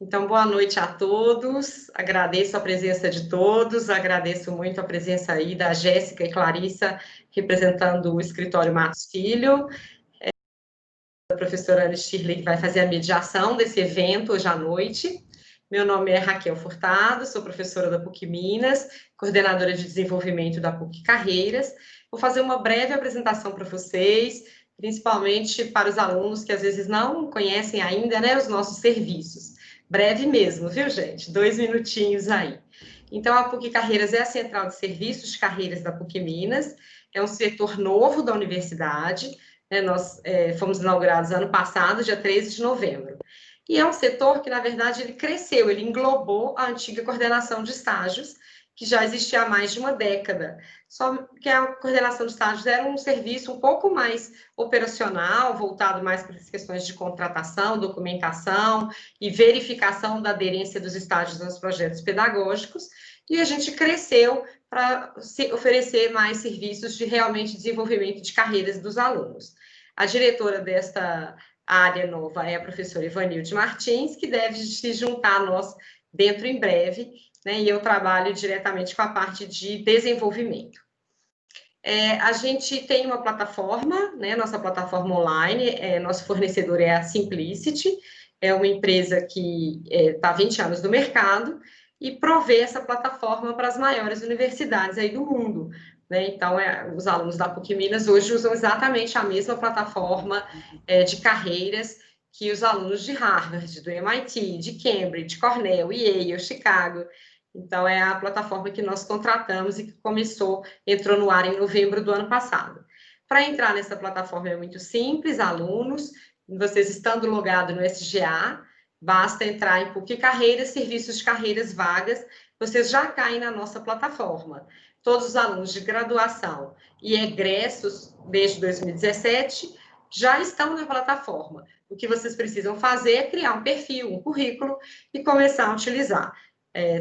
Então, boa noite a todos. Agradeço a presença de todos, agradeço muito a presença aí da Jéssica e Clarissa, representando o escritório Matos Filho, a professora Ana Shirley, que vai fazer a mediação desse evento hoje à noite. Meu nome é Raquel Furtado, sou professora da PUC Minas, coordenadora de desenvolvimento da PUC Carreiras. Vou fazer uma breve apresentação para vocês, principalmente para os alunos que às vezes não conhecem ainda, né, os nossos serviços. Breve mesmo, viu, gente? 2 minutinhos aí. Então, a PUC Carreiras é a central de serviços de carreiras da PUC Minas, é um setor novo da universidade, né, nós fomos inaugurados ano passado, dia 13 de novembro. E é um setor que, na verdade, ele cresceu, ele englobou a antiga coordenação de estágios, que já existia há mais de uma década. Só que a coordenação de estágios era um serviço um pouco mais operacional, voltado mais para as questões de contratação, documentação e verificação da aderência dos estágios aos projetos pedagógicos, e a gente cresceu para oferecer mais serviços de realmente desenvolvimento de carreiras dos alunos. A diretora desta área nova é a professora Ivanilde Martins, que deve se juntar a nós dentro em breve, né, e eu trabalho diretamente com a parte de desenvolvimento. A gente tem uma plataforma, né, nossa plataforma online, nosso fornecedor é a Simplicity, é uma empresa que está há 20 anos no mercado e provê essa plataforma para as maiores universidades aí do mundo, né? Então, os alunos da PUC Minas hoje usam exatamente a mesma plataforma de carreiras que os alunos de Harvard, do MIT, de Cambridge, Cornell, Yale, Chicago. Então, é a plataforma que nós contratamos e que entrou no ar em novembro do ano passado. Para entrar nessa plataforma é muito simples, alunos, vocês estando logado no SGA, basta entrar em PUC Carreiras, serviços de carreiras vagas, vocês já caem na nossa plataforma. Todos os alunos de graduação e egressos desde 2017 já estão na plataforma. O que vocês precisam fazer é criar um perfil, um currículo e começar a utilizar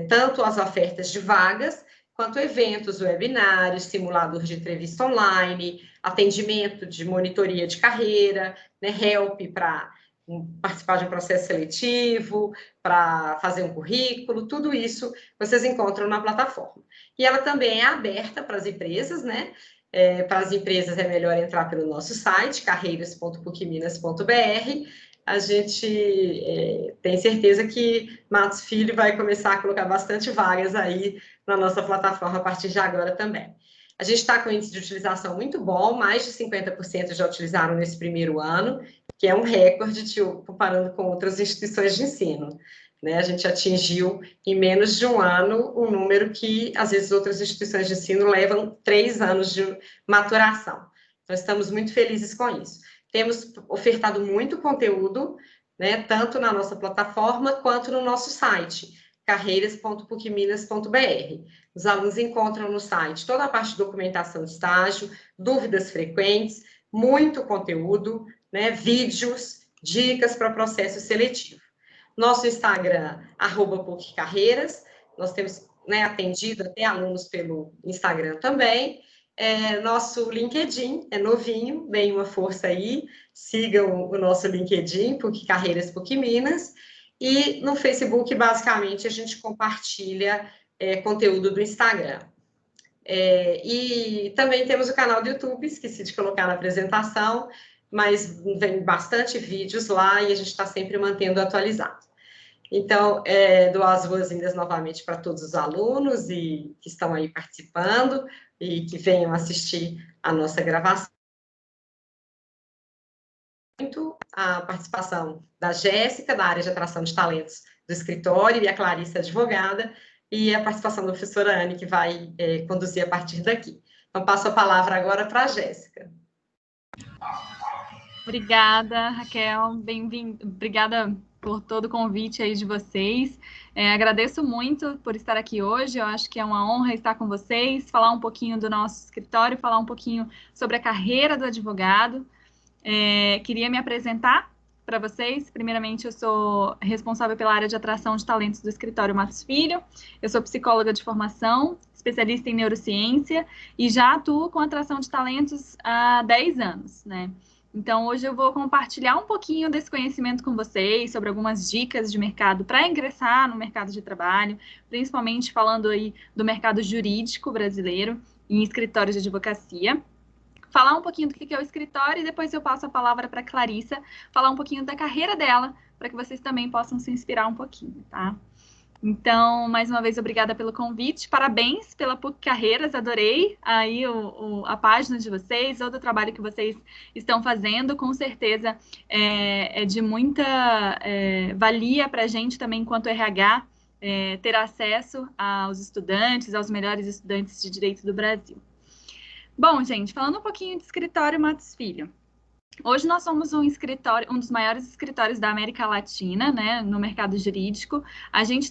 tanto as ofertas de vagas, quanto eventos, webinários, simulador de entrevista online, atendimento de monitoria de carreira, né, help para participar de um processo seletivo, para fazer um currículo, tudo isso vocês encontram na plataforma. E ela também é aberta para as empresas, né? Para as empresas é melhor entrar pelo nosso site, carreiras.pucminas.br. A gente tem certeza que Matos Filho vai começar a colocar bastante vagas aí na nossa plataforma a partir de agora também. A gente está com um índice de utilização muito bom, mais de 50% já utilizaram nesse primeiro ano, que é um recorde comparando com outras instituições de ensino. Né? A gente atingiu, em menos de um ano, um número que, às vezes, outras instituições de ensino levam 3 anos de maturação. Então, estamos muito felizes com isso. Temos ofertado muito conteúdo, né, tanto na nossa plataforma quanto no nosso site, carreiras.pucminas.br. Os alunos encontram no site toda a parte de documentação de estágio, dúvidas frequentes, muito conteúdo, né, vídeos, dicas para processo seletivo. Nosso Instagram, @PUCCarreiras, nós temos, né, atendido até alunos pelo Instagram também. Nosso LinkedIn é novinho, deem uma força aí, sigam o nosso LinkedIn, PUC Carreiras, PUC Minas, e no Facebook, basicamente, a gente compartilha conteúdo do Instagram. E também temos o canal do YouTube, esqueci de colocar na apresentação, mas vem bastante vídeos lá e a gente está sempre mantendo atualizado. Então, dou as boas-vindas novamente para todos os alunos que estão aí participando e que venham assistir a nossa gravação. Muito a participação da Jéssica, da área de atração de talentos do escritório, e a Clarissa, advogada, e a participação da professora Anne, que vai conduzir a partir daqui. Então, passo a palavra agora para a Jéssica. Obrigada, Raquel, bem-vinda, obrigada por todo o convite aí de vocês. Agradeço muito por estar aqui hoje, eu acho que é uma honra estar com vocês, falar um pouquinho do nosso escritório, falar um pouquinho sobre a carreira do advogado. Queria me apresentar para vocês. Primeiramente, eu sou responsável pela área de atração de talentos do escritório Matos Filho. Eu sou psicóloga de formação, especialista em neurociência e já atuo com atração de talentos há 10 anos, né? Então, hoje eu vou compartilhar um pouquinho desse conhecimento com vocês, sobre algumas dicas de mercado para ingressar no mercado de trabalho, principalmente falando aí do mercado jurídico brasileiro, em escritórios de advocacia. Falar um pouquinho do que é o escritório e depois eu passo a palavra para a Clarissa, falar um pouquinho da carreira dela, para que vocês também possam se inspirar um pouquinho, tá? Então, mais uma vez, obrigada pelo convite. Parabéns pela PUC Carreiras, adorei aí a página de vocês, todo o trabalho que vocês estão fazendo. Com certeza é de muita valia para a gente também, enquanto RH, ter acesso aos estudantes, aos melhores estudantes de direito do Brasil. Bom, gente, falando um pouquinho de escritório Matos Filho. Hoje nós somos um dos maiores escritórios da América Latina, né, no mercado jurídico. A gente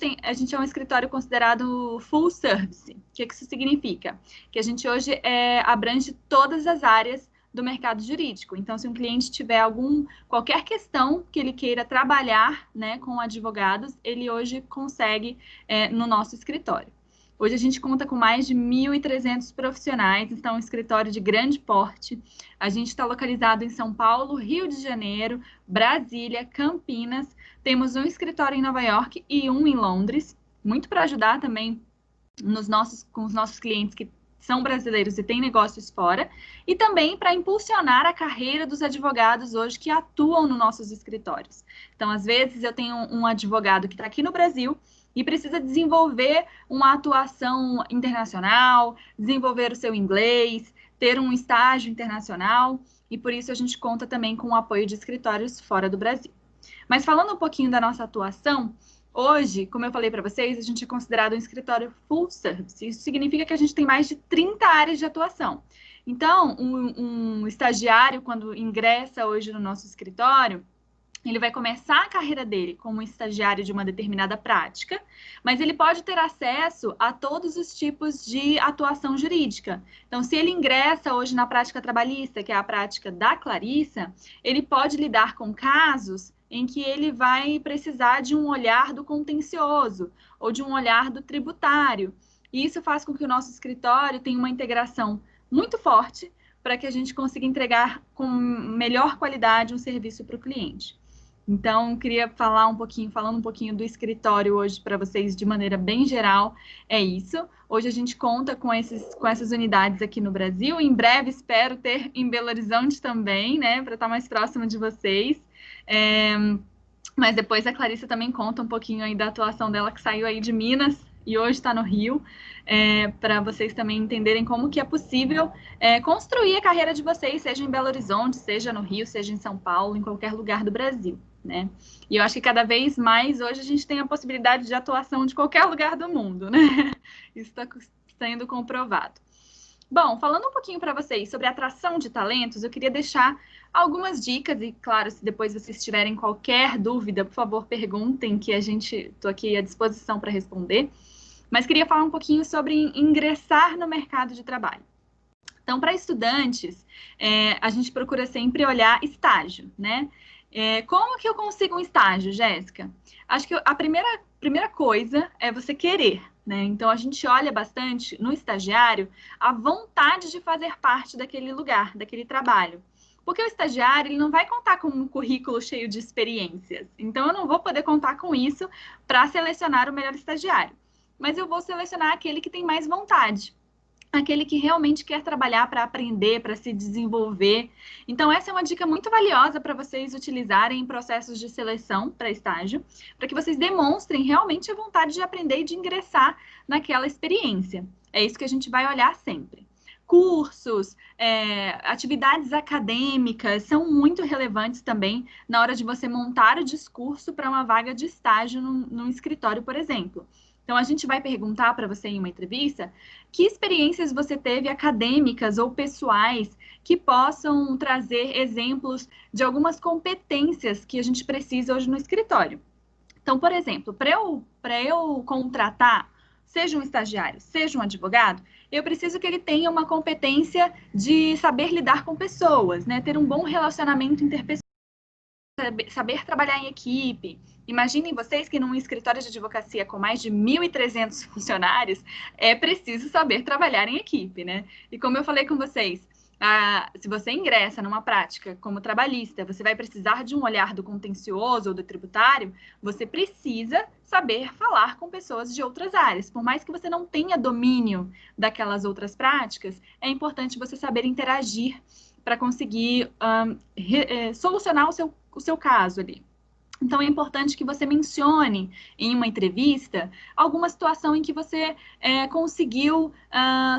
é um escritório considerado full service. O que isso significa? Que a gente hoje abrange todas as áreas do mercado jurídico. Então, se um cliente tiver qualquer questão que ele queira trabalhar, né, com advogados, ele hoje consegue no nosso escritório. Hoje a gente conta com mais de 1.300 profissionais, então é um escritório de grande porte. A gente está localizado em São Paulo, Rio de Janeiro, Brasília, Campinas. Temos um escritório em Nova York e um em Londres, muito para ajudar também com os nossos clientes que são brasileiros e têm negócios fora, e também para impulsionar a carreira dos advogados hoje que atuam nos nossos escritórios. Então, às vezes, eu tenho um advogado que está aqui no Brasil e precisa desenvolver uma atuação internacional, desenvolver o seu inglês, ter um estágio internacional, e por isso a gente conta também com o apoio de escritórios fora do Brasil. Mas falando um pouquinho da nossa atuação, hoje, como eu falei para vocês, a gente é considerado um escritório full service. Isso significa que a gente tem mais de 30 áreas de atuação. Então, um estagiário, quando ingressa hoje no nosso escritório, ele vai começar a carreira dele como estagiário de uma determinada prática, mas ele pode ter acesso a todos os tipos de atuação jurídica. Então, se ele ingressa hoje na prática trabalhista, que é a prática da Clarissa, ele pode lidar com casos em que ele vai precisar de um olhar do contencioso ou de um olhar do tributário. E isso faz com que o nosso escritório tenha uma integração muito forte para que a gente consiga entregar com melhor qualidade um serviço para o cliente. Então, queria falando um pouquinho do escritório hoje para vocês de maneira bem geral, é isso. Hoje a gente conta com essas unidades aqui no Brasil, em breve espero ter em Belo Horizonte também, né, para estar mais próximo de vocês. Mas depois a Clarissa também conta um pouquinho aí da atuação dela, que saiu aí de Minas e hoje está no Rio, para vocês também entenderem como que é possível construir a carreira de vocês, seja em Belo Horizonte, seja no Rio, seja em São Paulo, em qualquer lugar do Brasil, né? E eu acho que cada vez mais hoje a gente tem a possibilidade de atuação de qualquer lugar do mundo, né? Isso está sendo comprovado. Bom, falando um pouquinho para vocês sobre atração de talentos, eu queria deixar algumas dicas e, claro, se depois vocês tiverem qualquer dúvida, por favor, perguntem, que estou aqui à disposição para responder. Mas queria falar um pouquinho sobre ingressar no mercado de trabalho. Então, para estudantes, a gente procura sempre olhar estágio, né? Como que eu consigo um estágio, Jéssica? Acho que a primeira coisa é você querer, né? Então, a gente olha bastante no estagiário a vontade de fazer parte daquele lugar, daquele trabalho. Porque o estagiário ele não vai contar com um currículo cheio de experiências. Então, eu não vou poder contar com isso para selecionar o melhor estagiário. Mas eu vou selecionar aquele que tem mais vontade. Aquele que realmente quer trabalhar para aprender, para se desenvolver. Então, essa é uma dica muito valiosa para vocês utilizarem em processos de seleção para estágio, para que vocês demonstrem realmente a vontade de aprender e de ingressar naquela experiência. É isso que a gente vai olhar sempre. Cursos, atividades acadêmicas são muito relevantes também na hora de você montar o discurso para uma vaga de estágio num escritório, por exemplo. Então, a gente vai perguntar para você em uma entrevista que experiências você teve acadêmicas ou pessoais que possam trazer exemplos de algumas competências que a gente precisa hoje no escritório. Então, por exemplo, para eu contratar, seja um estagiário, seja um advogado, eu preciso que ele tenha uma competência de saber lidar com pessoas, né? Ter um bom relacionamento interpessoal, saber trabalhar em equipe. Imaginem vocês que num escritório de advocacia com mais de 1.300 funcionários, é preciso saber trabalhar em equipe, né? E como eu falei com vocês, se você ingressa numa prática como trabalhista, você vai precisar de um olhar do contencioso ou do tributário, você precisa saber falar com pessoas de outras áreas. Por mais que você não tenha domínio daquelas outras práticas, é importante você saber interagir para conseguir solucionar o seu caso ali. Então, é importante que você mencione em uma entrevista alguma situação em que você conseguiu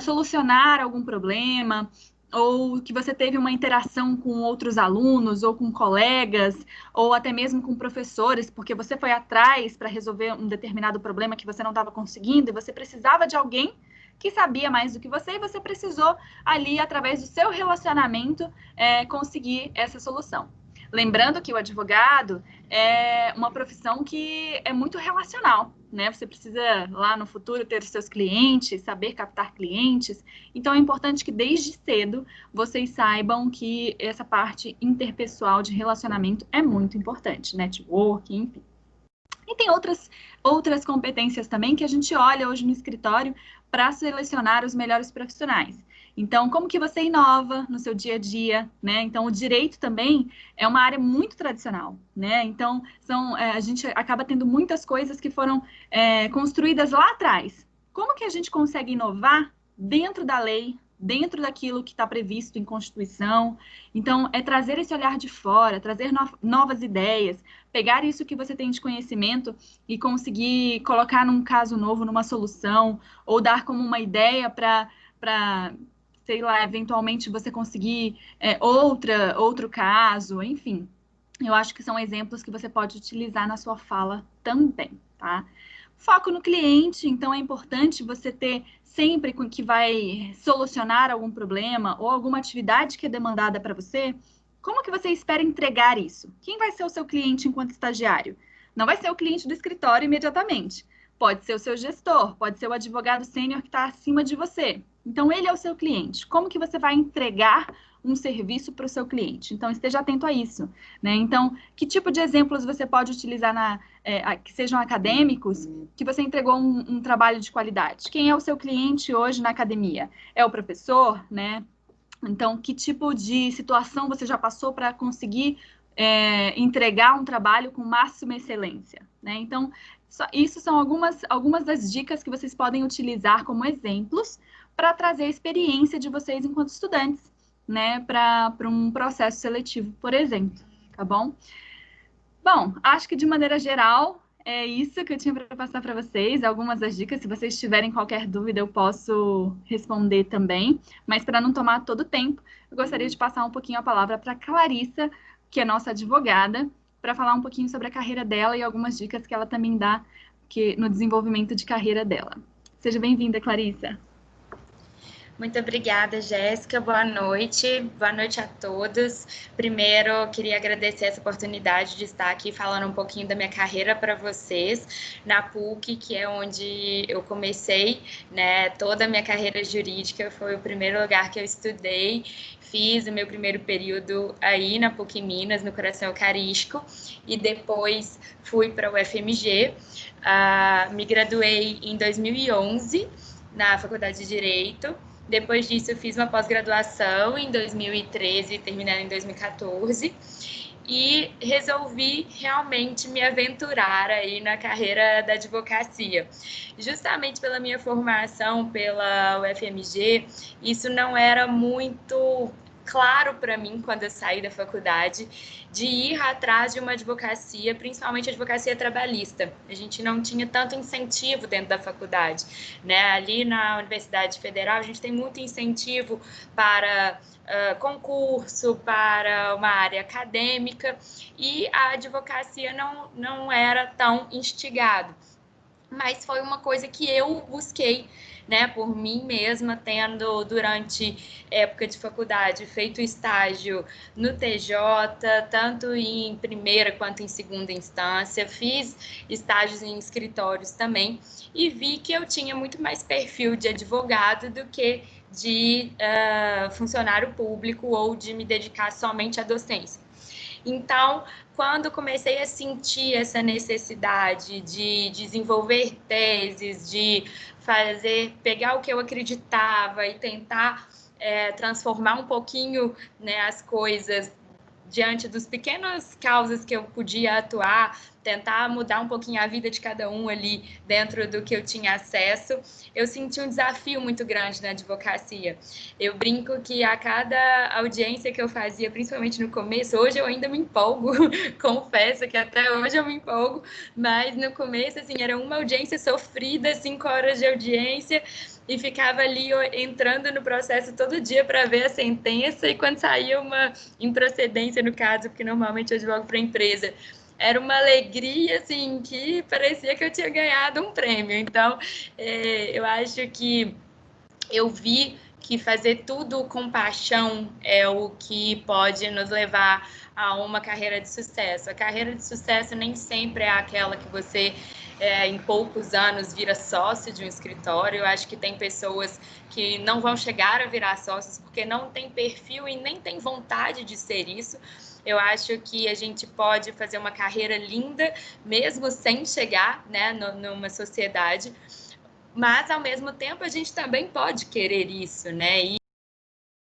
solucionar algum problema, ou que você teve uma interação com outros alunos, ou com colegas, ou até mesmo com professores, porque você foi atrás para resolver um determinado problema que você não estava conseguindo, e você precisava de alguém que sabia mais do que você, e você precisou ali, através do seu relacionamento, conseguir essa solução. Lembrando que o advogado é uma profissão que é muito relacional, né? Você precisa, lá no futuro, ter os seus clientes, saber captar clientes. Então, é importante que, desde cedo, vocês saibam que essa parte interpessoal de relacionamento é muito importante, networking, enfim. E tem outras competências também que a gente olha hoje no escritório para selecionar os melhores profissionais. Então, como que você inova no seu dia a dia, né? Então, o direito também é uma área muito tradicional, né? Então, a gente acaba tendo muitas coisas que foram construídas lá atrás. Como que a gente consegue inovar dentro da lei, dentro daquilo que está previsto em Constituição? Então, é trazer esse olhar de fora, trazer novas ideias, pegar isso que você tem de conhecimento e conseguir colocar num caso novo, numa solução, ou dar como uma ideia para sei lá, eventualmente você conseguir outro caso, enfim. Eu acho que são exemplos que você pode utilizar na sua fala também, tá? Foco no cliente, então é importante você ter sempre que vai solucionar algum problema ou alguma atividade que é demandada para você, como que você espera entregar isso? Quem vai ser o seu cliente enquanto estagiário? Não vai ser o cliente do escritório imediatamente. Pode ser o seu gestor, pode ser o advogado sênior que está acima de você. Então, ele é o seu cliente. Como que você vai entregar um serviço para o seu cliente? Então, esteja atento a isso, né? Então, que tipo de exemplos você pode utilizar que sejam acadêmicos, que você entregou um trabalho de qualidade? Quem é o seu cliente hoje na academia? É o professor, né? Então, que tipo de situação você já passou para conseguir entregar um trabalho com máxima excelência, né? Então, isso são algumas das dicas que vocês podem utilizar como exemplos para trazer a experiência de vocês enquanto estudantes, né? Para um processo seletivo, por exemplo, tá bom? Bom, acho que de maneira geral é isso que eu tinha para passar para vocês. Algumas das dicas, se vocês tiverem qualquer dúvida, eu posso responder também. Mas para não tomar todo o tempo, eu gostaria de passar um pouquinho a palavra para Clarissa, que é nossa advogada, para falar um pouquinho sobre a carreira dela e algumas dicas que ela também dá no desenvolvimento de carreira dela. Seja bem-vinda, Clarissa. Muito obrigada, Jéssica. Boa noite. Boa noite a todos. Primeiro, eu queria agradecer essa oportunidade de estar aqui falando um pouquinho da minha carreira para vocês na PUC, que é onde eu comecei, né? Toda a minha carreira jurídica foi o primeiro lugar que eu estudei. Fiz o meu primeiro período aí na PUC Minas, no Coração Eucarístico, e depois fui para o UFMG. Me graduei em 2011 na Faculdade de Direito. Depois disso, eu fiz uma pós-graduação em 2013, terminando em 2014, e resolvi realmente me aventurar aí na carreira da advocacia. Justamente pela minha formação pela UFMG, isso não era muito claro para mim, quando eu saí da faculdade, de ir atrás de uma advocacia, principalmente advocacia trabalhista. A gente não tinha tanto incentivo dentro da faculdade, né? Ali na Universidade Federal, a gente tem muito incentivo para concurso, para uma área acadêmica, e a advocacia não era tão instigado. Mas foi uma coisa que eu busquei, né, por mim mesma, tendo durante época de faculdade feito estágio no TJ, tanto em primeira quanto em segunda instância, fiz estágios em escritórios também, e vi que eu tinha muito mais perfil de advogado do que de funcionário público ou de me dedicar somente à docência. Então, quando comecei a sentir essa necessidade de desenvolver teses, de pegar o que eu acreditava e tentar transformar um pouquinho, né, as coisas diante dos pequenas causas que eu podia atuar, tentar mudar um pouquinho a vida de cada um ali dentro do que eu tinha acesso, eu senti um desafio muito grande na advocacia. Eu brinco que a cada audiência que eu fazia, principalmente no começo, hoje eu ainda me empolgo, confesso que até hoje eu me empolgo, mas no começo, assim, era uma audiência sofrida, 5 horas de audiência, e ficava ali entrando no processo todo dia para ver a sentença, e quando saía uma improcedência no caso, porque normalmente eu advogo para a empresa, era uma alegria, assim, que parecia que eu tinha ganhado um prêmio. Então, eu acho que eu vi que fazer tudo com paixão é o que pode nos levar a uma carreira de sucesso. A carreira de sucesso nem sempre é aquela que você, em poucos anos, vira sócio de um escritório. Eu acho que tem pessoas que não vão chegar a virar sócios porque não tem perfil e nem tem vontade de ser isso. Eu acho que a gente pode fazer uma carreira linda, mesmo sem chegar, né, numa sociedade, mas, ao mesmo tempo, a gente também pode querer isso, né? E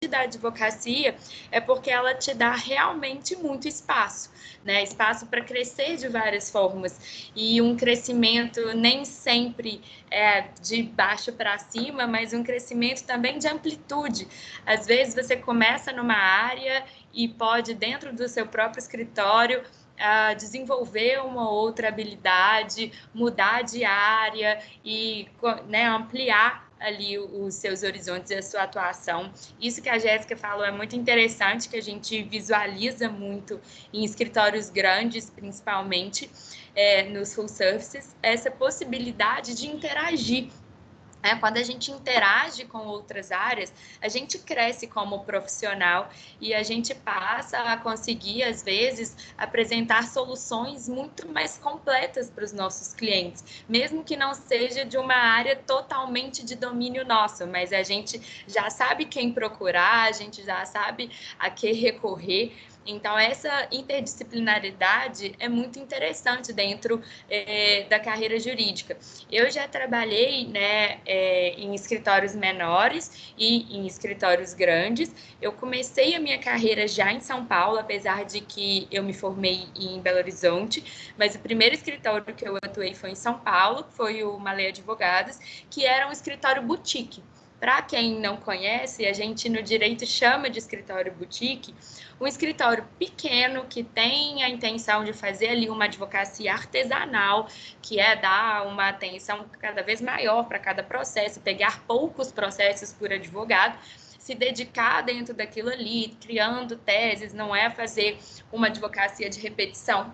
da advocacia é porque ela te dá realmente muito espaço, né? Espaço para crescer de várias formas, e um crescimento nem sempre de baixo para cima, mas um crescimento também de amplitude. Às vezes você começa numa área e pode, dentro do seu próprio escritório, desenvolver uma outra habilidade, mudar de área e, né, ampliar ali os seus horizontes e a sua atuação. Isso que a Jéssica falou é muito interessante, que a gente visualiza muito em escritórios grandes, principalmente nos full services, essa possibilidade de interagir. Quando a gente interage com outras áreas, a gente cresce como profissional e a gente passa a conseguir, às vezes, apresentar soluções muito mais completas para os nossos clientes, mesmo que não seja de uma área totalmente de domínio nosso, mas a gente já sabe quem procurar, a gente já sabe a que recorrer. Então, essa interdisciplinaridade é muito interessante dentro da carreira jurídica. Eu já trabalhei, né, em escritórios menores e em escritórios grandes. Eu comecei a minha carreira já em São Paulo, apesar de que eu me formei em Belo Horizonte, mas o primeiro escritório que eu atuei foi em São Paulo, foi o Malê Advogados, que era um escritório boutique. Para quem não conhece, a gente no direito chama de escritório boutique um escritório pequeno que tem a intenção de fazer ali uma advocacia artesanal, que é dar uma atenção cada vez maior para cada processo, pegar poucos processos por advogado, se dedicar dentro daquilo ali, criando teses, não é fazer uma advocacia de repetição.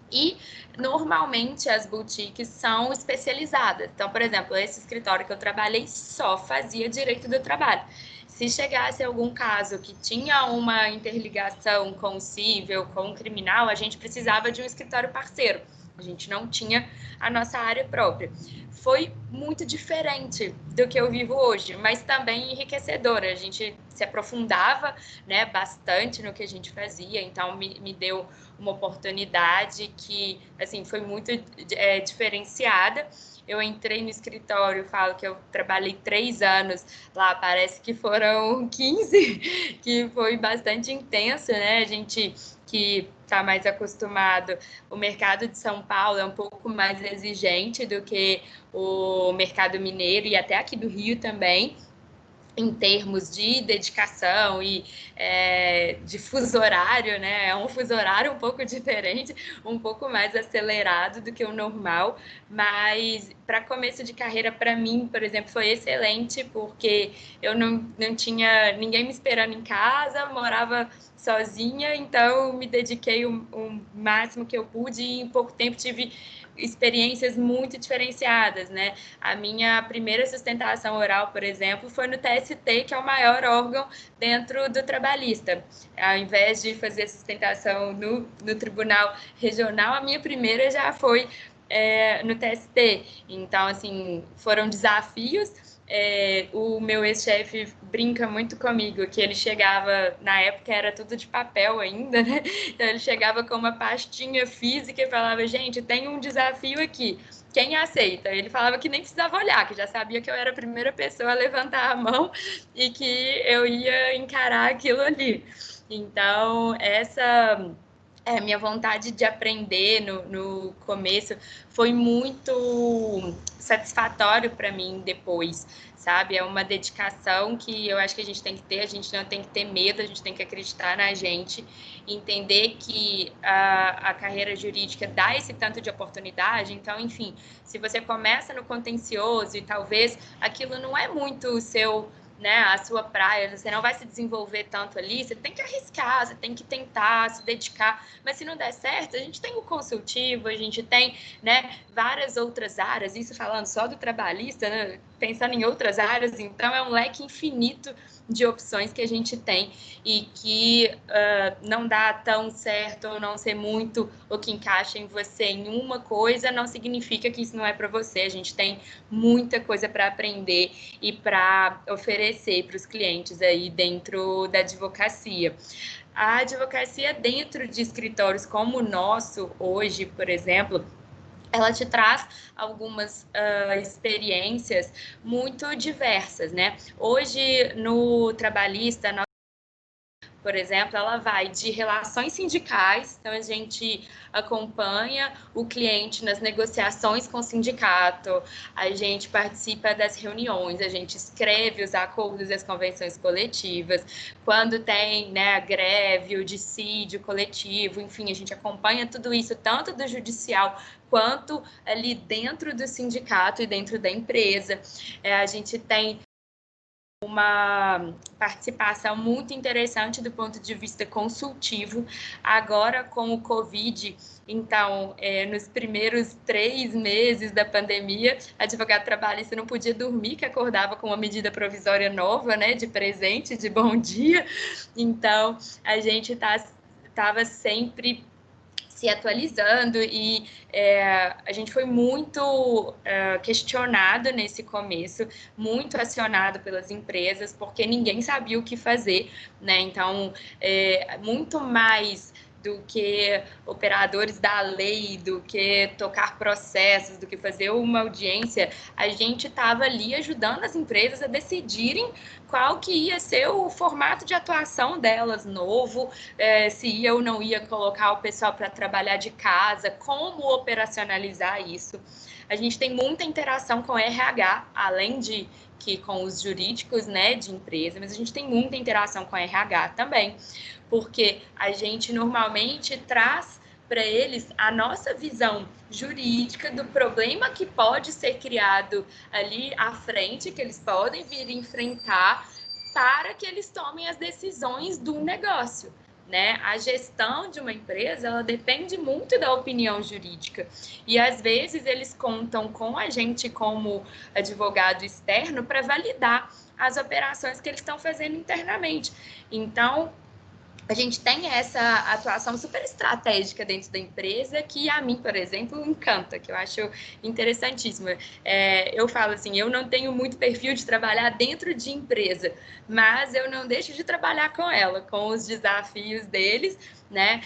E, normalmente, as boutiques são especializadas. Então, por exemplo, esse escritório que eu trabalhei só fazia direito do trabalho. Se chegasse algum caso que tinha uma interligação com o cível, com o criminal, a gente precisava de um escritório parceiro. A gente não tinha a nossa área própria. Foi muito diferente do que eu vivo hoje, mas também enriquecedora. A gente se aprofundava, né, bastante no que a gente fazia, então me deu uma oportunidade que, assim, foi muito diferenciada. Eu entrei no escritório, falo que eu trabalhei 3 anos lá, parece que foram 15, que foi bastante intenso, né? A gente que está mais acostumado, o mercado de São Paulo é um pouco mais exigente do que o mercado mineiro e até aqui do Rio também, em termos de dedicação e de fuso horário, né? É um fuso horário um pouco diferente, um pouco mais acelerado do que o normal, mas para começo de carreira, para mim, por exemplo, foi excelente, porque eu não tinha ninguém me esperando em casa, morava sozinha, então me dediquei o máximo que eu pude e em pouco tempo tive experiências muito diferenciadas, né? A minha primeira sustentação oral, por exemplo, foi no TST, que é o maior órgão dentro do trabalhista. Ao invés de fazer sustentação no Tribunal Regional, a minha primeira já foi no TST. Então, assim, foram desafios. O meu ex-chefe brinca muito comigo, que ele chegava, na época era tudo de papel ainda, né? Então ele chegava com uma pastinha física e falava, gente, tem um desafio aqui, quem aceita? Ele falava que nem precisava olhar, que já sabia que eu era a primeira pessoa a levantar a mão e que eu ia encarar aquilo ali. Então, essa minha vontade de aprender no começo foi muito satisfatório para mim depois, sabe? É uma dedicação que eu acho que a gente tem que ter, a gente não tem que ter medo, a gente tem que acreditar na gente, entender que a carreira jurídica dá esse tanto de oportunidade. Então, enfim, se você começa no contencioso e talvez aquilo não é muito o seu, né, a sua praia, você não vai se desenvolver tanto ali, você tem que arriscar, você tem que tentar, se dedicar, mas se não der certo, a gente tem o consultivo, a gente tem, né, várias outras áreas, isso falando só do trabalhista, né, pensando em outras áreas, então é um leque infinito de opções que a gente tem e que não dá tão certo ou não ser muito o que encaixa em você em uma coisa, não significa que isso não é para você. A gente tem muita coisa para aprender e para oferecer para os clientes aí dentro da advocacia. A advocacia dentro de escritórios como o nosso hoje, por exemplo, ela te traz algumas experiências muito diversas, né? Hoje, no trabalhista, por exemplo, ela vai de relações sindicais, então a gente acompanha o cliente nas negociações com o sindicato, a gente participa das reuniões, a gente escreve os acordos e as convenções coletivas, quando tem, né, a greve, o dissídio coletivo, enfim, a gente acompanha tudo isso, tanto do judicial quanto ali dentro do sindicato e dentro da empresa. A gente tem uma participação muito interessante do ponto de vista consultivo. Agora, com o Covid, então, nos primeiros 3 meses da pandemia, advogado trabalhista não podia dormir, que acordava com uma medida provisória nova, né, de presente, de bom dia. Então, a gente estava sempre se atualizando e a gente foi muito questionado nesse começo, muito acionado pelas empresas, porque ninguém sabia o que fazer, né? Então, muito mais do que operadores da lei, do que tocar processos, do que fazer uma audiência, a gente estava ali ajudando as empresas a decidirem qual que ia ser o formato de atuação delas novo, se ia ou não ia colocar o pessoal para trabalhar de casa, como operacionalizar isso. A gente tem muita interação com RH, além de que com os jurídicos, né, de empresa, mas a gente tem muita interação com RH também, porque a gente normalmente traz para eles a nossa visão jurídica do problema que pode ser criado ali à frente, que eles podem vir enfrentar, para que eles tomem as decisões do negócio, né? A gestão de uma empresa, ela depende muito da opinião jurídica. E às vezes eles contam com a gente como advogado externo para validar as operações que eles estão fazendo internamente. Então, a gente tem essa atuação super estratégica dentro da empresa que a mim, por exemplo, encanta, que eu acho interessantíssima. Eu falo assim, eu não tenho muito perfil de trabalhar dentro de empresa, mas eu não deixo de trabalhar com ela, com os desafios deles, né?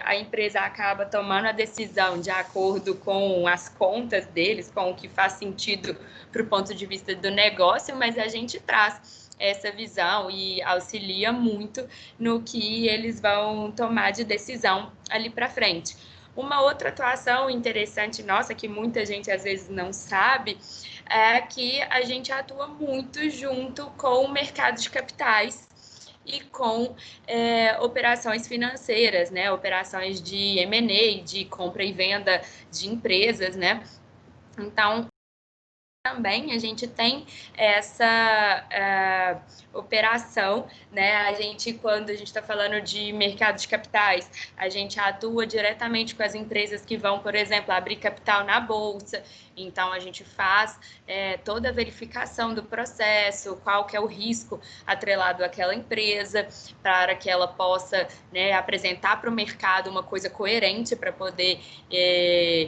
A empresa acaba tomando a decisão de acordo com as contas deles, com o que faz sentido para o ponto de vista do negócio, mas a gente traz essa visão e auxilia muito no que eles vão tomar de decisão ali para frente. Uma outra atuação interessante nossa, que muita gente às vezes não sabe, é que a gente atua muito junto com o mercado de capitais e com operações financeiras, né? Operações de M&A, de compra e venda de empresas, né? Então, também a gente tem essa operação, né? A gente, quando a gente está falando de mercado de capitais, a gente atua diretamente com as empresas que vão, por exemplo, abrir capital na bolsa. Então, a gente faz toda a verificação do processo, qual que é o risco atrelado àquela empresa, para que ela possa, né, apresentar para o mercado uma coisa coerente para poder,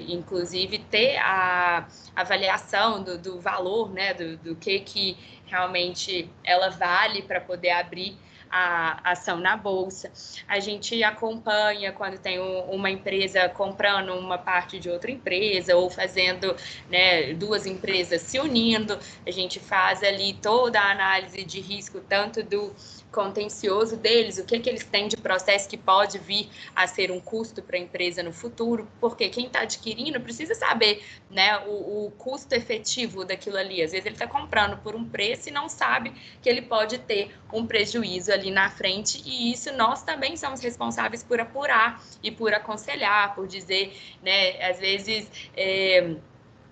inclusive, ter a avaliação do valor, né, do que realmente ela vale para poder abrir a ação na bolsa. A gente acompanha quando tem uma empresa comprando uma parte de outra empresa ou fazendo, né, duas empresas se unindo. A gente faz ali toda a análise de risco, tanto do contencioso deles, o que eles têm de processo que pode vir a ser um custo para a empresa no futuro, porque quem está adquirindo precisa saber, né, o custo efetivo daquilo ali. Às vezes ele está comprando por um preço e não sabe que ele pode ter um prejuízo ali na frente, e isso nós também somos responsáveis por apurar e por aconselhar, por dizer, né, às vezes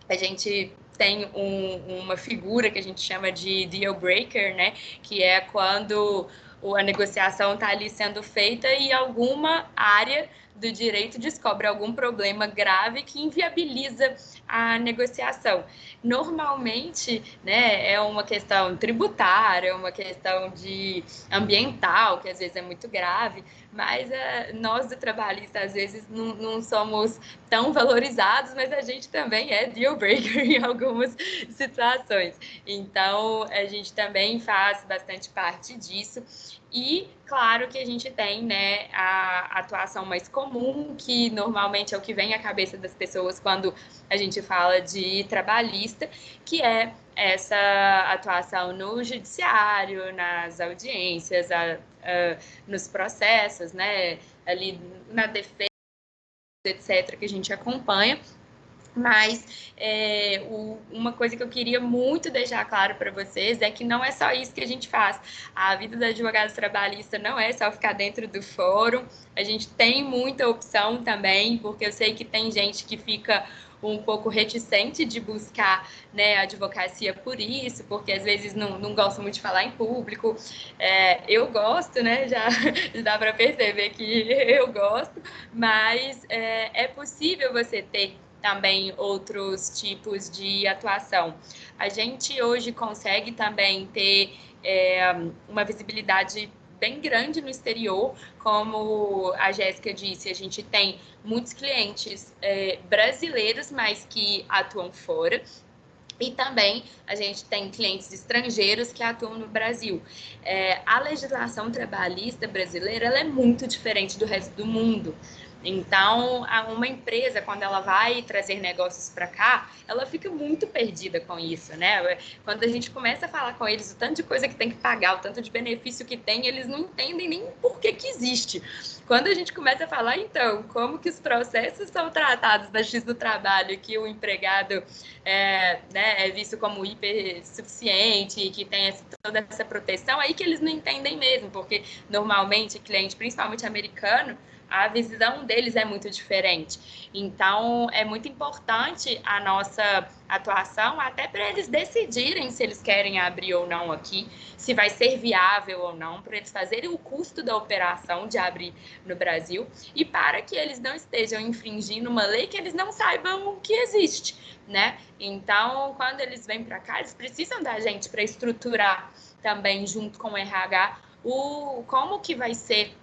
a gente tem uma figura que a gente chama de deal breaker, né? Que é quando a negociação está ali sendo feita e alguma área do direito descobre algum problema grave que inviabiliza a negociação. Normalmente, né, é uma questão tributária, é uma questão ambiental, que às vezes é muito grave, mas nós do trabalhista, às vezes, não somos tão valorizados, mas a gente também é deal breaker em algumas situações. Então, a gente também faz bastante parte disso. E, claro, que a gente tem, né, a atuação mais comum, que normalmente é o que vem à cabeça das pessoas quando a gente fala de trabalhista, que é essa atuação no judiciário, nas audiências, nos processos, né, ali na defesa, etc., que a gente acompanha. Mas uma coisa que eu queria muito deixar claro para vocês é que não é só isso que a gente faz. A vida do advogado trabalhista não é só ficar dentro do fórum. A gente tem muita opção também, porque eu sei que tem gente que fica um pouco reticente de buscar, né, advocacia por isso, porque às vezes não gosta muito de falar em público. Eu gosto, né, já dá para perceber que eu gosto, mas é possível você ter também outros tipos de atuação. A gente hoje consegue também ter uma visibilidade bem grande no exterior, como a Jéssica disse, a gente tem muitos clientes brasileiros, mas que atuam fora. E também a gente tem clientes estrangeiros que atuam no Brasil. A legislação trabalhista brasileira ela é muito diferente do resto do mundo. Então, uma empresa, quando ela vai trazer negócios para cá, ela fica muito perdida com isso, né? Quando a gente começa a falar com eles o tanto de coisa que tem que pagar, o tanto de benefício que tem, eles não entendem nem por que existe. Quando a gente começa a falar, então, como que os processos são tratados na Justiça do Trabalho, que o empregado né, é visto como hipersuficiente, que tem toda essa proteção, aí que eles não entendem mesmo, porque normalmente cliente, principalmente americano, a visão deles é muito diferente. Então, é muito importante a nossa atuação, até para eles decidirem se eles querem abrir ou não aqui, se vai ser viável ou não, para eles fazerem o custo da operação de abrir no Brasil e para que eles não estejam infringindo uma lei que eles não saibam que existe, né? Então, quando eles vêm para cá, eles precisam da gente para estruturar também, junto com o RH, como que vai ser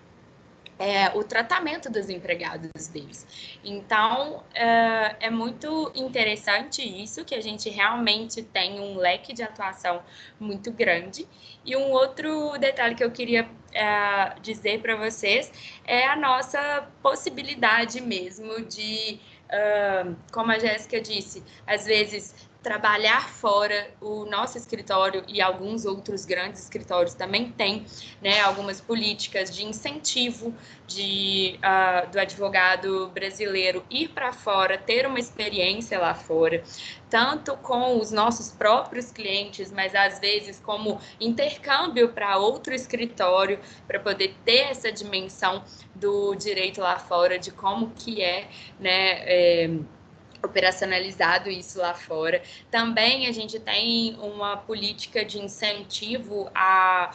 o tratamento dos empregados deles. Então, é muito interessante isso, que a gente realmente tem um leque de atuação muito grande. E um outro detalhe que eu queria dizer para vocês é a nossa possibilidade mesmo de, como a Jéssica disse, às vezes trabalhar fora. O nosso escritório e alguns outros grandes escritórios também têm, né, algumas políticas de incentivo do advogado brasileiro ir para fora, ter uma experiência lá fora, tanto com os nossos próprios clientes, mas às vezes como intercâmbio para outro escritório, para poder ter essa dimensão do direito lá fora, de como que né, operacionalizado isso lá fora. Também a gente tem uma política de incentivo à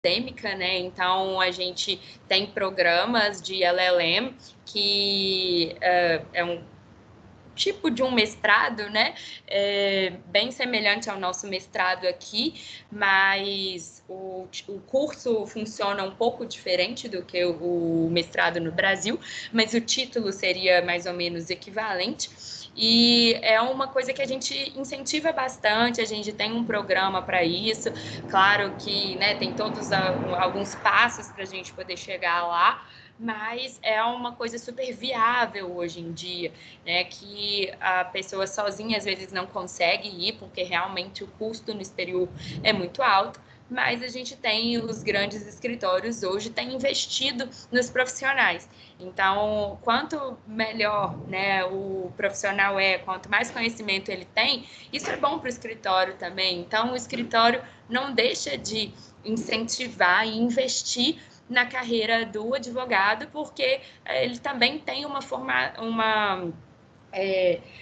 acadêmica, né? Então a gente tem programas de LLM que é um tipo de um mestrado, né? Bem semelhante ao nosso mestrado aqui, mas o curso funciona um pouco diferente do que o mestrado no Brasil, mas o título seria mais ou menos equivalente. e é uma coisa que a gente incentiva bastante, a gente tem um programa para isso, claro que, né, tem todos alguns passos para a gente poder chegar lá, mas é uma coisa super viável hoje em dia, né, que a pessoa sozinha às vezes não consegue ir, porque realmente o custo no exterior é muito alto, mas a gente tem os grandes escritórios hoje têm investido nos profissionais. Então, quanto melhor, né, o profissional quanto mais conhecimento ele tem, isso é bom para o escritório também. Então, o escritório não deixa de incentivar e investir na carreira do advogado, porque ele também tem uma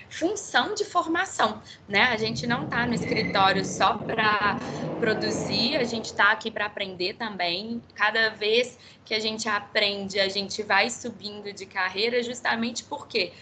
função de formação, né? A gente não está no escritório só para produzir, a gente está aqui para aprender também. Cada vez que a gente aprende, a gente vai subindo de carreira, justamente porque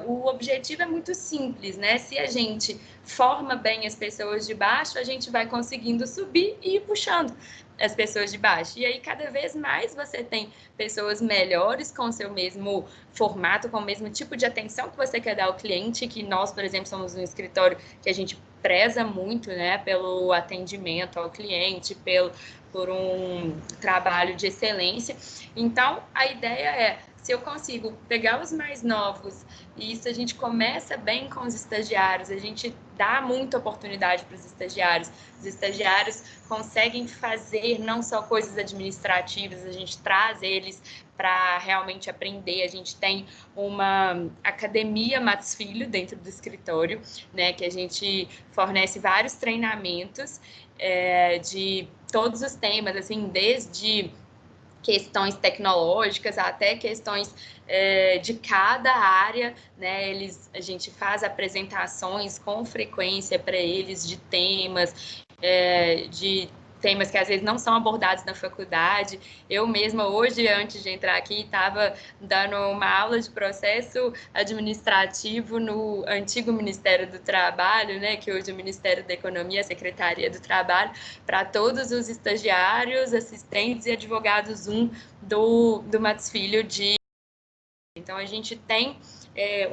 o objetivo é muito simples, né? Se a gente forma bem as pessoas de baixo, a gente vai conseguindo subir e ir puxando as pessoas de baixo. E aí, cada vez mais você tem pessoas melhores com o seu mesmo formato, com o mesmo tipo de atenção que você quer dar ao cliente, que nós, por exemplo, somos um escritório que a gente preza muito, né, pelo atendimento ao cliente, por um trabalho de excelência. Então, a ideia se eu consigo pegar os mais novos, e isso a gente começa bem com os estagiários, a gente dá muita oportunidade para os estagiários conseguem fazer não só coisas administrativas, a gente traz eles para realmente aprender, a gente tem uma academia Matos Filho dentro do escritório, né, que a gente fornece vários treinamentos de todos os temas, assim, desde questões tecnológicas até questões de cada área, né? A gente faz apresentações com frequência para eles de temas que às vezes não são abordados na faculdade. Eu mesma, hoje, antes de entrar aqui, estava dando uma aula de processo administrativo no antigo Ministério do Trabalho, né, que hoje é o Ministério da Economia, a Secretaria do Trabalho, para todos os estagiários, assistentes e advogados do Matos Filho de... Então, a gente tem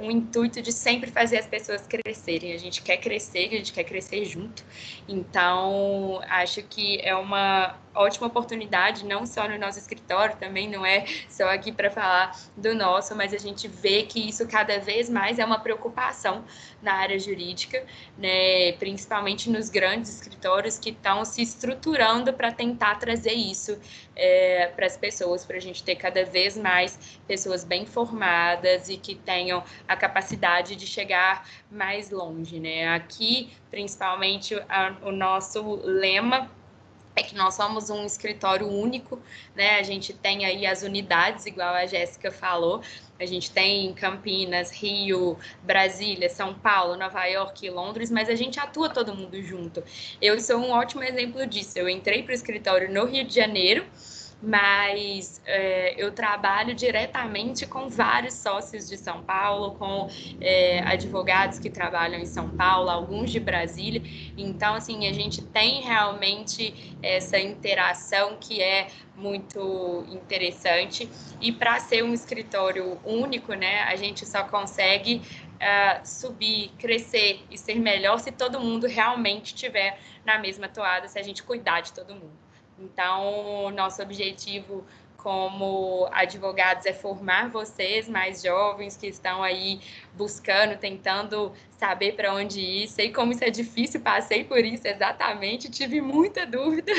um intuito de sempre fazer as pessoas crescerem. A gente quer crescer, a gente quer crescer junto. Então, acho que é uma ótima oportunidade, não só no nosso escritório, também não é só aqui para falar do nosso, mas a gente vê que isso cada vez mais é uma preocupação na área jurídica, né? Principalmente nos grandes escritórios que estão se estruturando para tentar trazer isso para as pessoas, para a gente ter cada vez mais pessoas bem formadas e que tenham a capacidade de chegar mais longe, né? Aqui, principalmente, o nosso lema é que nós somos um escritório único, né? A gente tem aí as unidades, igual a Jéssica falou, a gente tem Campinas, Rio, Brasília, São Paulo, Nova York e Londres, mas a gente atua todo mundo junto. Eu sou um ótimo exemplo disso. Eu entrei para o escritório no Rio de Janeiro, mas eu trabalho diretamente com vários sócios de São Paulo, com advogados que trabalham em São Paulo, alguns de Brasília. Então, assim, a gente tem realmente essa interação que é muito interessante. E para ser um escritório único, né, a gente só consegue subir, crescer e ser melhor se todo mundo realmente estiver na mesma toada, se a gente cuidar de todo mundo. Então, nosso objetivo como advogados é formar vocês mais jovens que estão aí buscando, tentando saber para onde ir. Sei como isso é difícil, passei por isso exatamente, tive muita dúvida,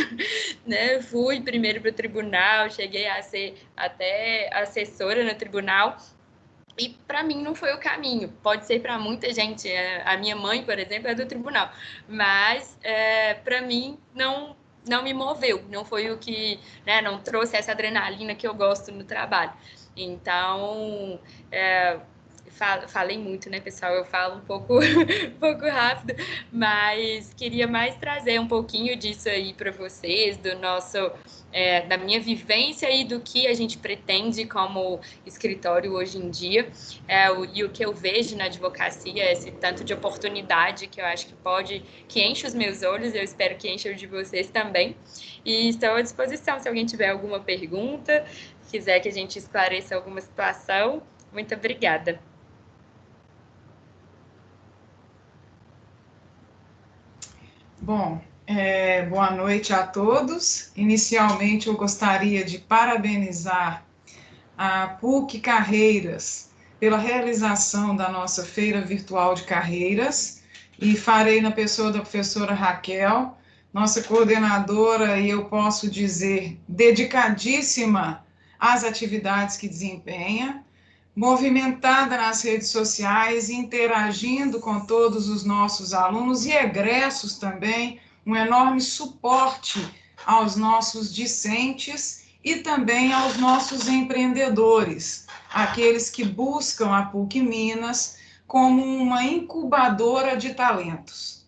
né? Fui primeiro para o tribunal, cheguei a ser até assessora no tribunal, e para mim não foi o caminho. Pode ser para muita gente. A minha mãe, por exemplo, é do tribunal, mas para mim não me moveu, não foi o que, né, não trouxe essa adrenalina que eu gosto no trabalho. Então, falei muito, né, pessoal? Eu falo um pouco rápido, mas queria mais trazer um pouquinho disso aí para vocês, da minha vivência e do que a gente pretende como escritório hoje em dia, e o que eu vejo na advocacia, esse tanto de oportunidade que eu acho que enche os meus olhos, eu espero que enche o de vocês também. E estou à disposição se alguém tiver alguma pergunta, quiser que a gente esclareça alguma situação. Muito obrigada. Bom, boa noite a todos. Inicialmente, eu gostaria de parabenizar a PUC Carreiras pela realização da nossa Feira Virtual de Carreiras, e farei na pessoa da professora Raquel, nossa coordenadora, e eu posso dizer, dedicadíssima às atividades que desempenha, movimentada nas redes sociais, interagindo com todos os nossos alunos e egressos também, um enorme suporte aos nossos discentes e também aos nossos empreendedores, aqueles que buscam a PUC Minas como uma incubadora de talentos.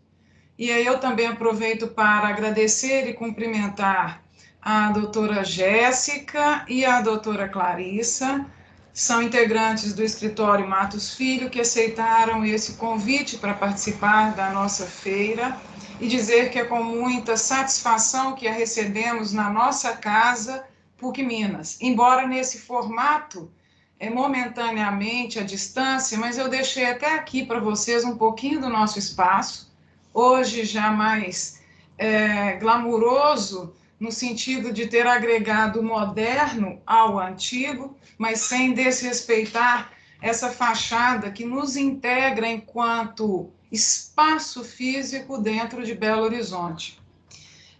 E aí eu também aproveito para agradecer e cumprimentar a doutora Jéssica e a doutora Clarissa, são integrantes do escritório Matos Filho, que aceitaram esse convite para participar da nossa feira, e dizer que é com muita satisfação que a recebemos na nossa casa, PUC Minas. Embora nesse formato, momentaneamente à distância, mas eu deixei até aqui para vocês um pouquinho do nosso espaço, hoje já mais glamuroso, no sentido de ter agregado o moderno ao antigo, mas sem desrespeitar essa fachada que nos integra enquanto espaço físico dentro de Belo Horizonte.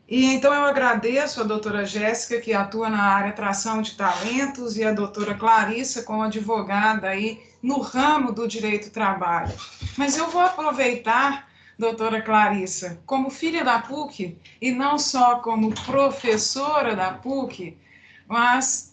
E então eu agradeço a doutora Jéssica, que atua na área atração de talentos, e a doutora Clarissa, como advogada aí no ramo do direito do trabalho. Mas eu vou aproveitar, doutora Clarissa, como filha da PUC, e não só como professora da PUC, mas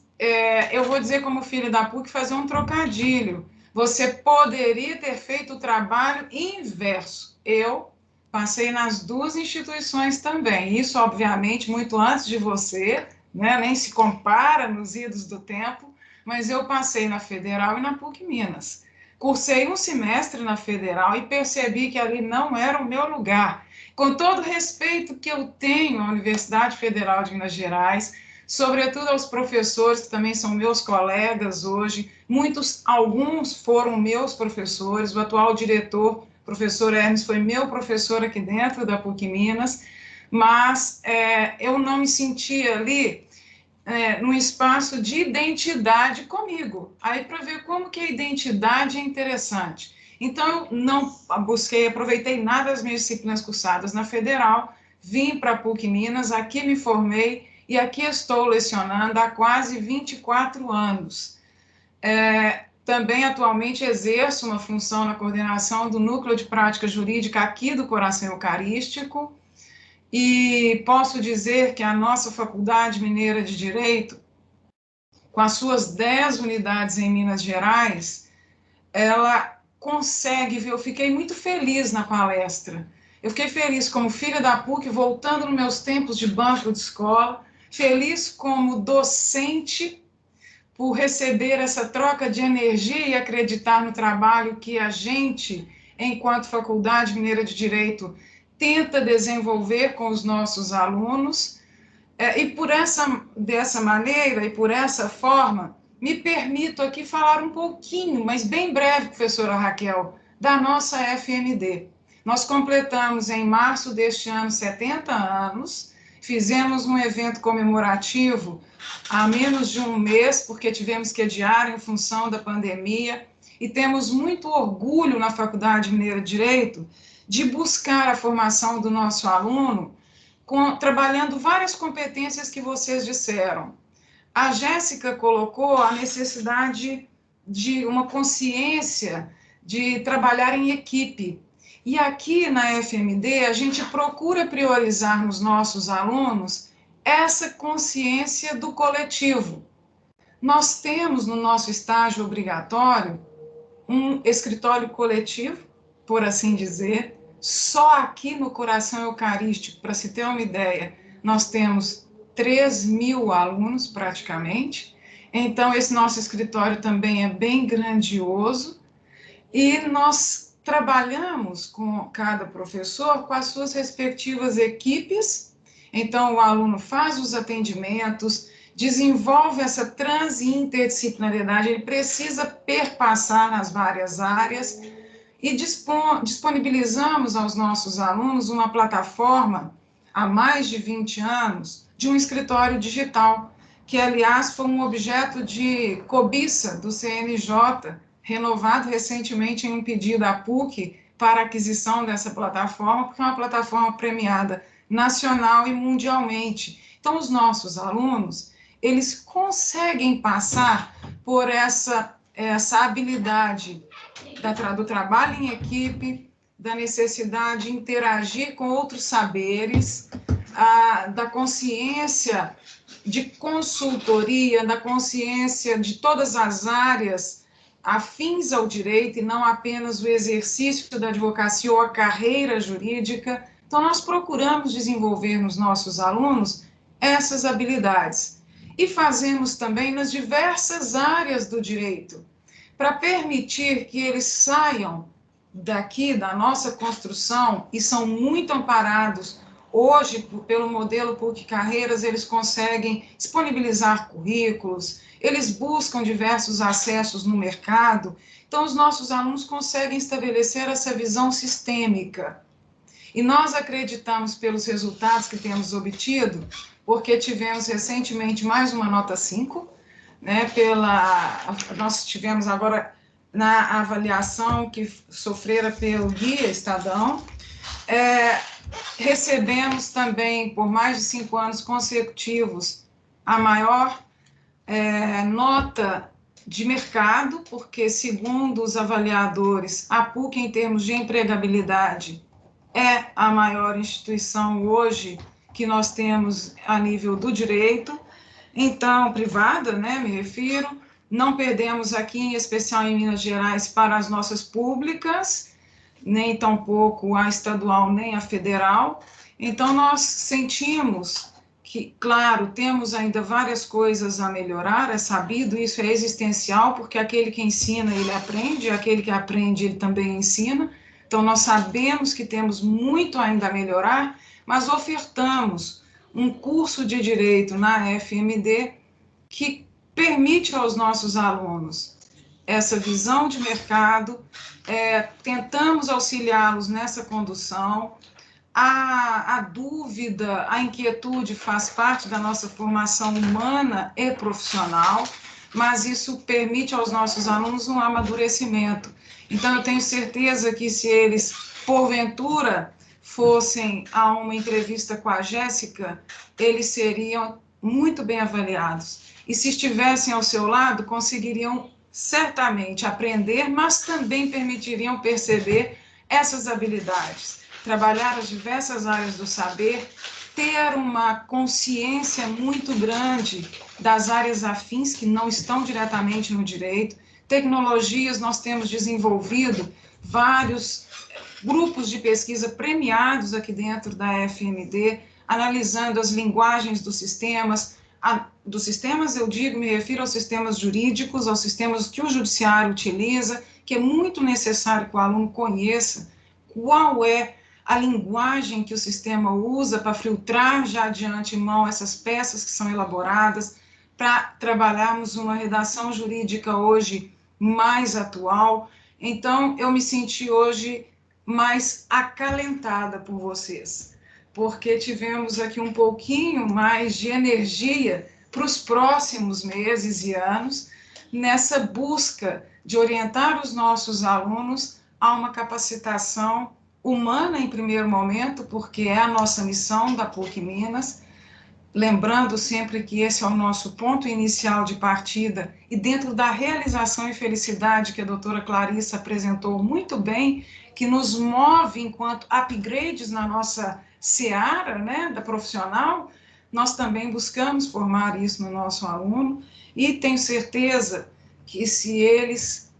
eu vou dizer como filha da PUC, fazer um trocadilho. Você poderia ter feito o trabalho inverso. Eu passei nas duas instituições também, isso obviamente muito antes de você, né? Nem se compara nos idos do tempo, mas eu passei na Federal e na PUC Minas. Cursei um semestre na Federal e percebi que ali não era o meu lugar. Com todo o respeito que eu tenho à Universidade Federal de Minas Gerais, sobretudo aos professores que também são meus colegas hoje, alguns foram meus professores, o atual diretor, professor Hermes, foi meu professor aqui dentro da PUC Minas, mas eu não me sentia ali num espaço de identidade comigo. Aí, para ver como que a identidade é interessante. Então, eu não aproveitei nada das minhas disciplinas cursadas na Federal, vim para a PUC Minas, aqui me formei e aqui estou lecionando há quase 24 anos. Também, atualmente, exerço uma função na coordenação do Núcleo de Prática Jurídica aqui do Coração Eucarístico, e posso dizer que a nossa Faculdade Mineira de Direito, com as suas 10 unidades em Minas Gerais, ela consegue, eu fiquei muito feliz na palestra. Eu fiquei feliz como filha da PUC, voltando nos meus tempos de banco de escola, feliz como docente, por receber essa troca de energia e acreditar no trabalho que a gente, enquanto Faculdade Mineira de Direito, tenta desenvolver com os nossos alunos, e dessa maneira e por essa forma, me permito aqui falar um pouquinho, mas bem breve, professora Raquel, da nossa FMD. Nós completamos em março deste ano 70 anos, fizemos um evento comemorativo há menos de um mês, porque tivemos que adiar em função da pandemia, e temos muito orgulho na Faculdade Mineira de Direito de buscar a formação do nosso aluno, trabalhando várias competências que vocês disseram. A Jéssica colocou a necessidade de uma consciência de trabalhar em equipe. E aqui na FMD, a gente procura priorizar nos nossos alunos essa consciência do coletivo. Nós temos no nosso estágio obrigatório um escritório coletivo, por assim dizer. Só aqui no Coração Eucarístico, para se ter uma ideia, nós temos 3.000 alunos praticamente. Então, esse nosso escritório também é bem grandioso, e nós trabalhamos com cada professor com as suas respectivas equipes. Então, o aluno faz os atendimentos, desenvolve essa trans- e interdisciplinariedade, ele precisa perpassar nas várias áreas, e disponibilizamos aos nossos alunos uma plataforma há mais de 20 anos de um escritório digital, que, aliás, foi um objeto de cobiça do CNJ, renovado recentemente em um pedido à PUC para aquisição dessa plataforma, porque é uma plataforma premiada nacional e mundialmente. Então, os nossos alunos, eles conseguem passar por essa habilidade do trabalho em equipe, da necessidade de interagir com outros saberes, da consciência de consultoria, da consciência de todas as áreas afins ao direito e não apenas o exercício da advocacia ou a carreira jurídica. Então, nós procuramos desenvolver nos nossos alunos essas habilidades e fazemos também nas diversas áreas do direito, para permitir que eles saiam daqui da nossa construção e são muito amparados. Hoje, pelo modelo PUC Carreiras, eles conseguem disponibilizar currículos, eles buscam diversos acessos no mercado. Então, os nossos alunos conseguem estabelecer essa visão sistêmica. E nós acreditamos pelos resultados que temos obtido, porque tivemos recentemente mais uma nota 5, né, nós tivemos agora na avaliação que sofrera pelo Guia Estadão, recebemos também, por mais de 5 anos consecutivos, a maior nota de mercado, porque, segundo os avaliadores, a PUC, em termos de empregabilidade, é a maior instituição hoje que nós temos a nível do direito, então, privada, né, me refiro. Não perdemos aqui, em especial em Minas Gerais, para as nossas públicas, nem tampouco a estadual, nem a federal. Então, nós sentimos que, claro, temos ainda várias coisas a melhorar, é sabido, isso é existencial, porque aquele que ensina, ele aprende, aquele que aprende, ele também ensina. Então, nós sabemos que temos muito ainda a melhorar, mas ofertamos um curso de Direito na FMD que permite aos nossos alunos essa visão de mercado, tentamos auxiliá-los nessa condução. A dúvida, a inquietude faz parte da nossa formação humana e profissional, mas isso permite aos nossos alunos um amadurecimento. Então, eu tenho certeza que se eles, porventura, fossem a uma entrevista com a Jéssica, eles seriam muito bem avaliados. E se estivessem ao seu lado, conseguiriam certamente aprender, mas também permitiriam perceber essas habilidades, trabalhar as diversas áreas do saber, ter uma consciência muito grande das áreas afins que não estão diretamente no direito. Tecnologias, nós temos desenvolvido vários grupos de pesquisa premiados aqui dentro da FMD, analisando as linguagens dos sistemas. Dos sistemas, eu digo, me refiro aos sistemas jurídicos, aos sistemas que o judiciário utiliza, que é muito necessário que o aluno conheça qual é a linguagem que o sistema usa para filtrar já de antemão essas peças que são elaboradas, para trabalharmos uma redação jurídica hoje mais atual. Então, eu me senti hoje mais acalentada por vocês, porque tivemos aqui um pouquinho mais de energia para os próximos meses e anos, nessa busca de orientar os nossos alunos a uma capacitação humana em primeiro momento, porque é a nossa missão da PUC Minas, lembrando sempre que esse é o nosso ponto inicial de partida, e dentro da realização e felicidade que a doutora Clarissa apresentou muito bem, que nos move enquanto upgrades na nossa seara, né, da profissional, nós também buscamos formar isso no nosso aluno, e tenho certeza que se eles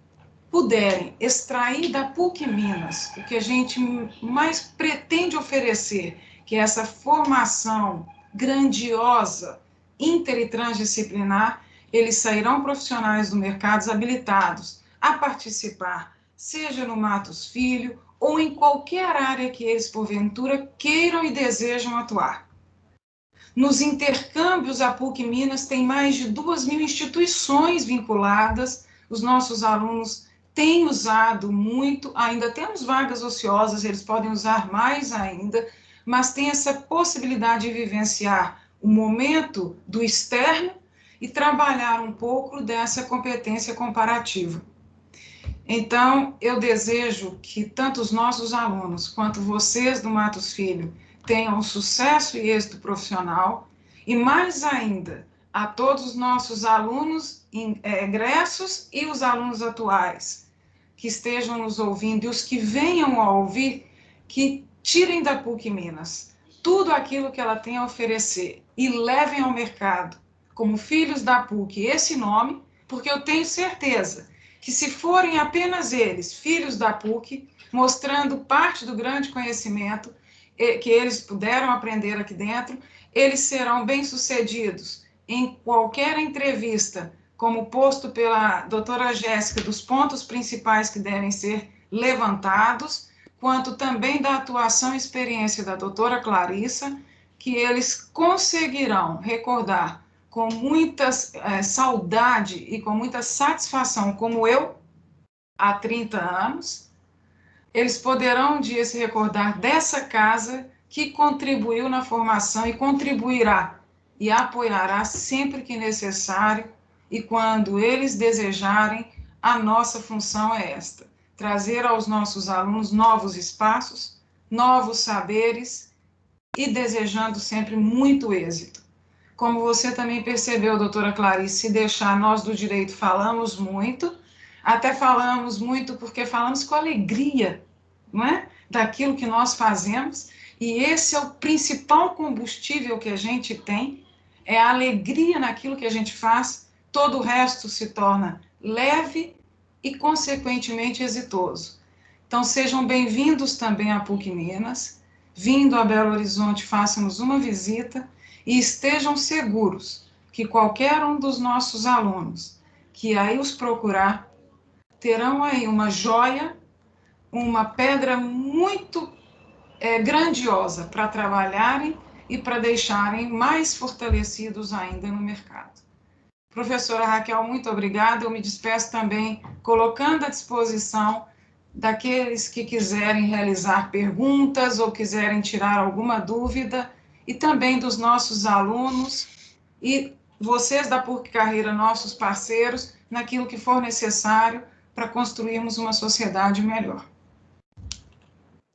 puderem extrair da PUC Minas o que a gente mais pretende oferecer, que é essa formação grandiosa, inter e transdisciplinar, eles sairão profissionais do mercado habilitados a participar, seja no Matos Filho ou em qualquer área que eles, porventura, queiram e desejam atuar. Nos intercâmbios, a PUC Minas tem mais de 2.000 instituições vinculadas, os nossos alunos tem usado muito, ainda temos vagas ociosas, eles podem usar mais ainda, mas tem essa possibilidade de vivenciar o momento do externo e trabalhar um pouco dessa competência comparativa. Então, eu desejo que tanto os nossos alunos quanto vocês do Matos Filho tenham sucesso e êxito profissional, e mais ainda, a todos os nossos alunos egressos e os alunos atuais que estejam nos ouvindo e os que venham a ouvir, que tirem da PUC Minas tudo aquilo que ela tem a oferecer e levem ao mercado, como filhos da PUC, esse nome, porque eu tenho certeza que se forem apenas eles, filhos da PUC, mostrando parte do grande conhecimento que eles puderam aprender aqui dentro, eles serão bem-sucedidos em qualquer entrevista, como posto pela doutora Jéssica, dos pontos principais que devem ser levantados, quanto também da atuação e experiência da doutora Clarissa, que eles conseguirão recordar com muita saudade e com muita satisfação, como eu, há 30 anos, eles poderão um dia se recordar dessa casa que contribuiu na formação e contribuirá e apoiará sempre que necessário e quando eles desejarem. A nossa função é esta: trazer aos nossos alunos novos espaços, novos saberes e desejando sempre muito êxito. Como você também percebeu, doutora Clarice, se deixar, nós do direito falamos muito, até falamos muito porque falamos com alegria, não é? Daquilo que nós fazemos, e esse é o principal combustível que a gente tem, é a alegria naquilo que a gente faz, todo o resto se torna leve e, consequentemente, exitoso. Então, sejam bem-vindos também à PUC Minas, vindo a Belo Horizonte, façam-nos uma visita, e estejam seguros que qualquer um dos nossos alunos que aí os procurar, terão aí uma joia, uma pedra muito grandiosa para trabalharem e para deixarem mais fortalecidos ainda no mercado. Professora Raquel, muito obrigada. Eu me despeço também colocando à disposição daqueles que quiserem realizar perguntas ou quiserem tirar alguma dúvida, e também dos nossos alunos e vocês da PUC Carreira, nossos parceiros, naquilo que for necessário para construirmos uma sociedade melhor.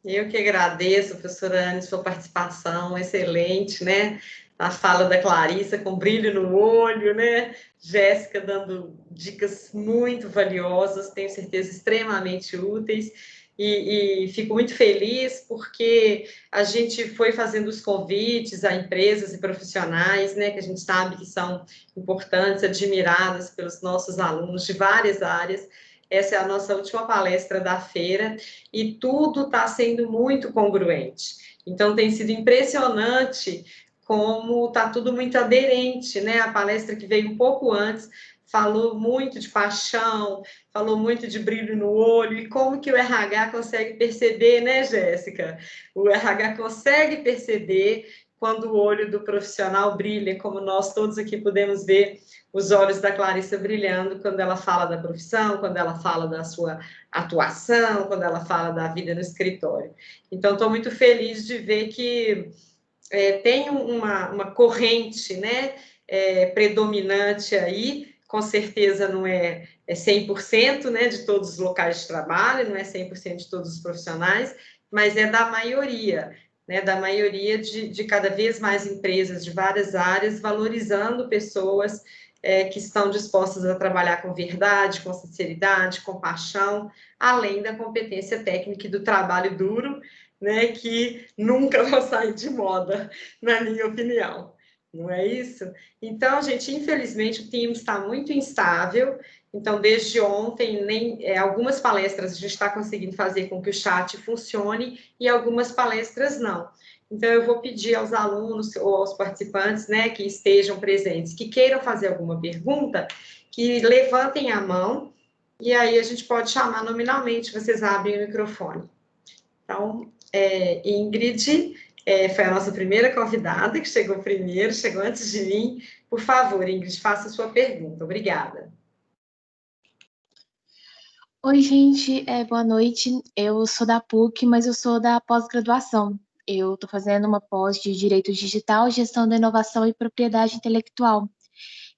Eu que agradeço, professora Anne, sua participação excelente, né? A fala da Clarissa com brilho no olho, né? Jéssica dando dicas muito valiosas, tenho certeza extremamente úteis. E fico muito feliz porque a gente foi fazendo os convites a empresas e profissionais, né, que a gente sabe que são importantes, admiradas pelos nossos alunos de várias áreas. Essa é a nossa última palestra da feira e tudo está sendo muito congruente. Então, tem sido impressionante como está tudo muito aderente, né? A palestra que veio um pouco antes falou muito de paixão, falou muito de brilho no olho, e como que o RH consegue perceber, né, Jéssica? O RH consegue perceber quando o olho do profissional brilha, como nós todos aqui podemos ver os olhos da Clarissa brilhando quando ela fala da profissão, quando ela fala da sua atuação, quando ela fala da vida no escritório. Então, estou muito feliz de ver que tem uma corrente, né, predominante aí. Com certeza não é 100%, né, de todos os locais de trabalho, não é 100% de todos os profissionais, mas é da maioria, né, da maioria de cada vez mais empresas de várias áreas, valorizando pessoas que estão dispostas a trabalhar com verdade, com sinceridade, com paixão, além da competência técnica e do trabalho duro, né, que nunca vai sair de moda, na minha opinião. Não é isso? Então, gente, infelizmente, o time está muito instável. Então, desde ontem, algumas palestras a gente está conseguindo fazer com que o chat funcione e algumas palestras não. Então, eu vou pedir aos alunos ou aos participantes, né, que estejam presentes, que queiram fazer alguma pergunta, que levantem a mão e aí a gente pode chamar nominalmente, vocês abrem o microfone. Então, Ingrid... foi a nossa primeira convidada, que chegou primeiro, chegou antes de mim. Por favor, Ingrid, faça a sua pergunta. Obrigada. Oi, gente, boa noite. Eu sou da PUC, mas eu sou da pós-graduação. Eu estou fazendo uma pós de Direito Digital, Gestão da Inovação e Propriedade Intelectual.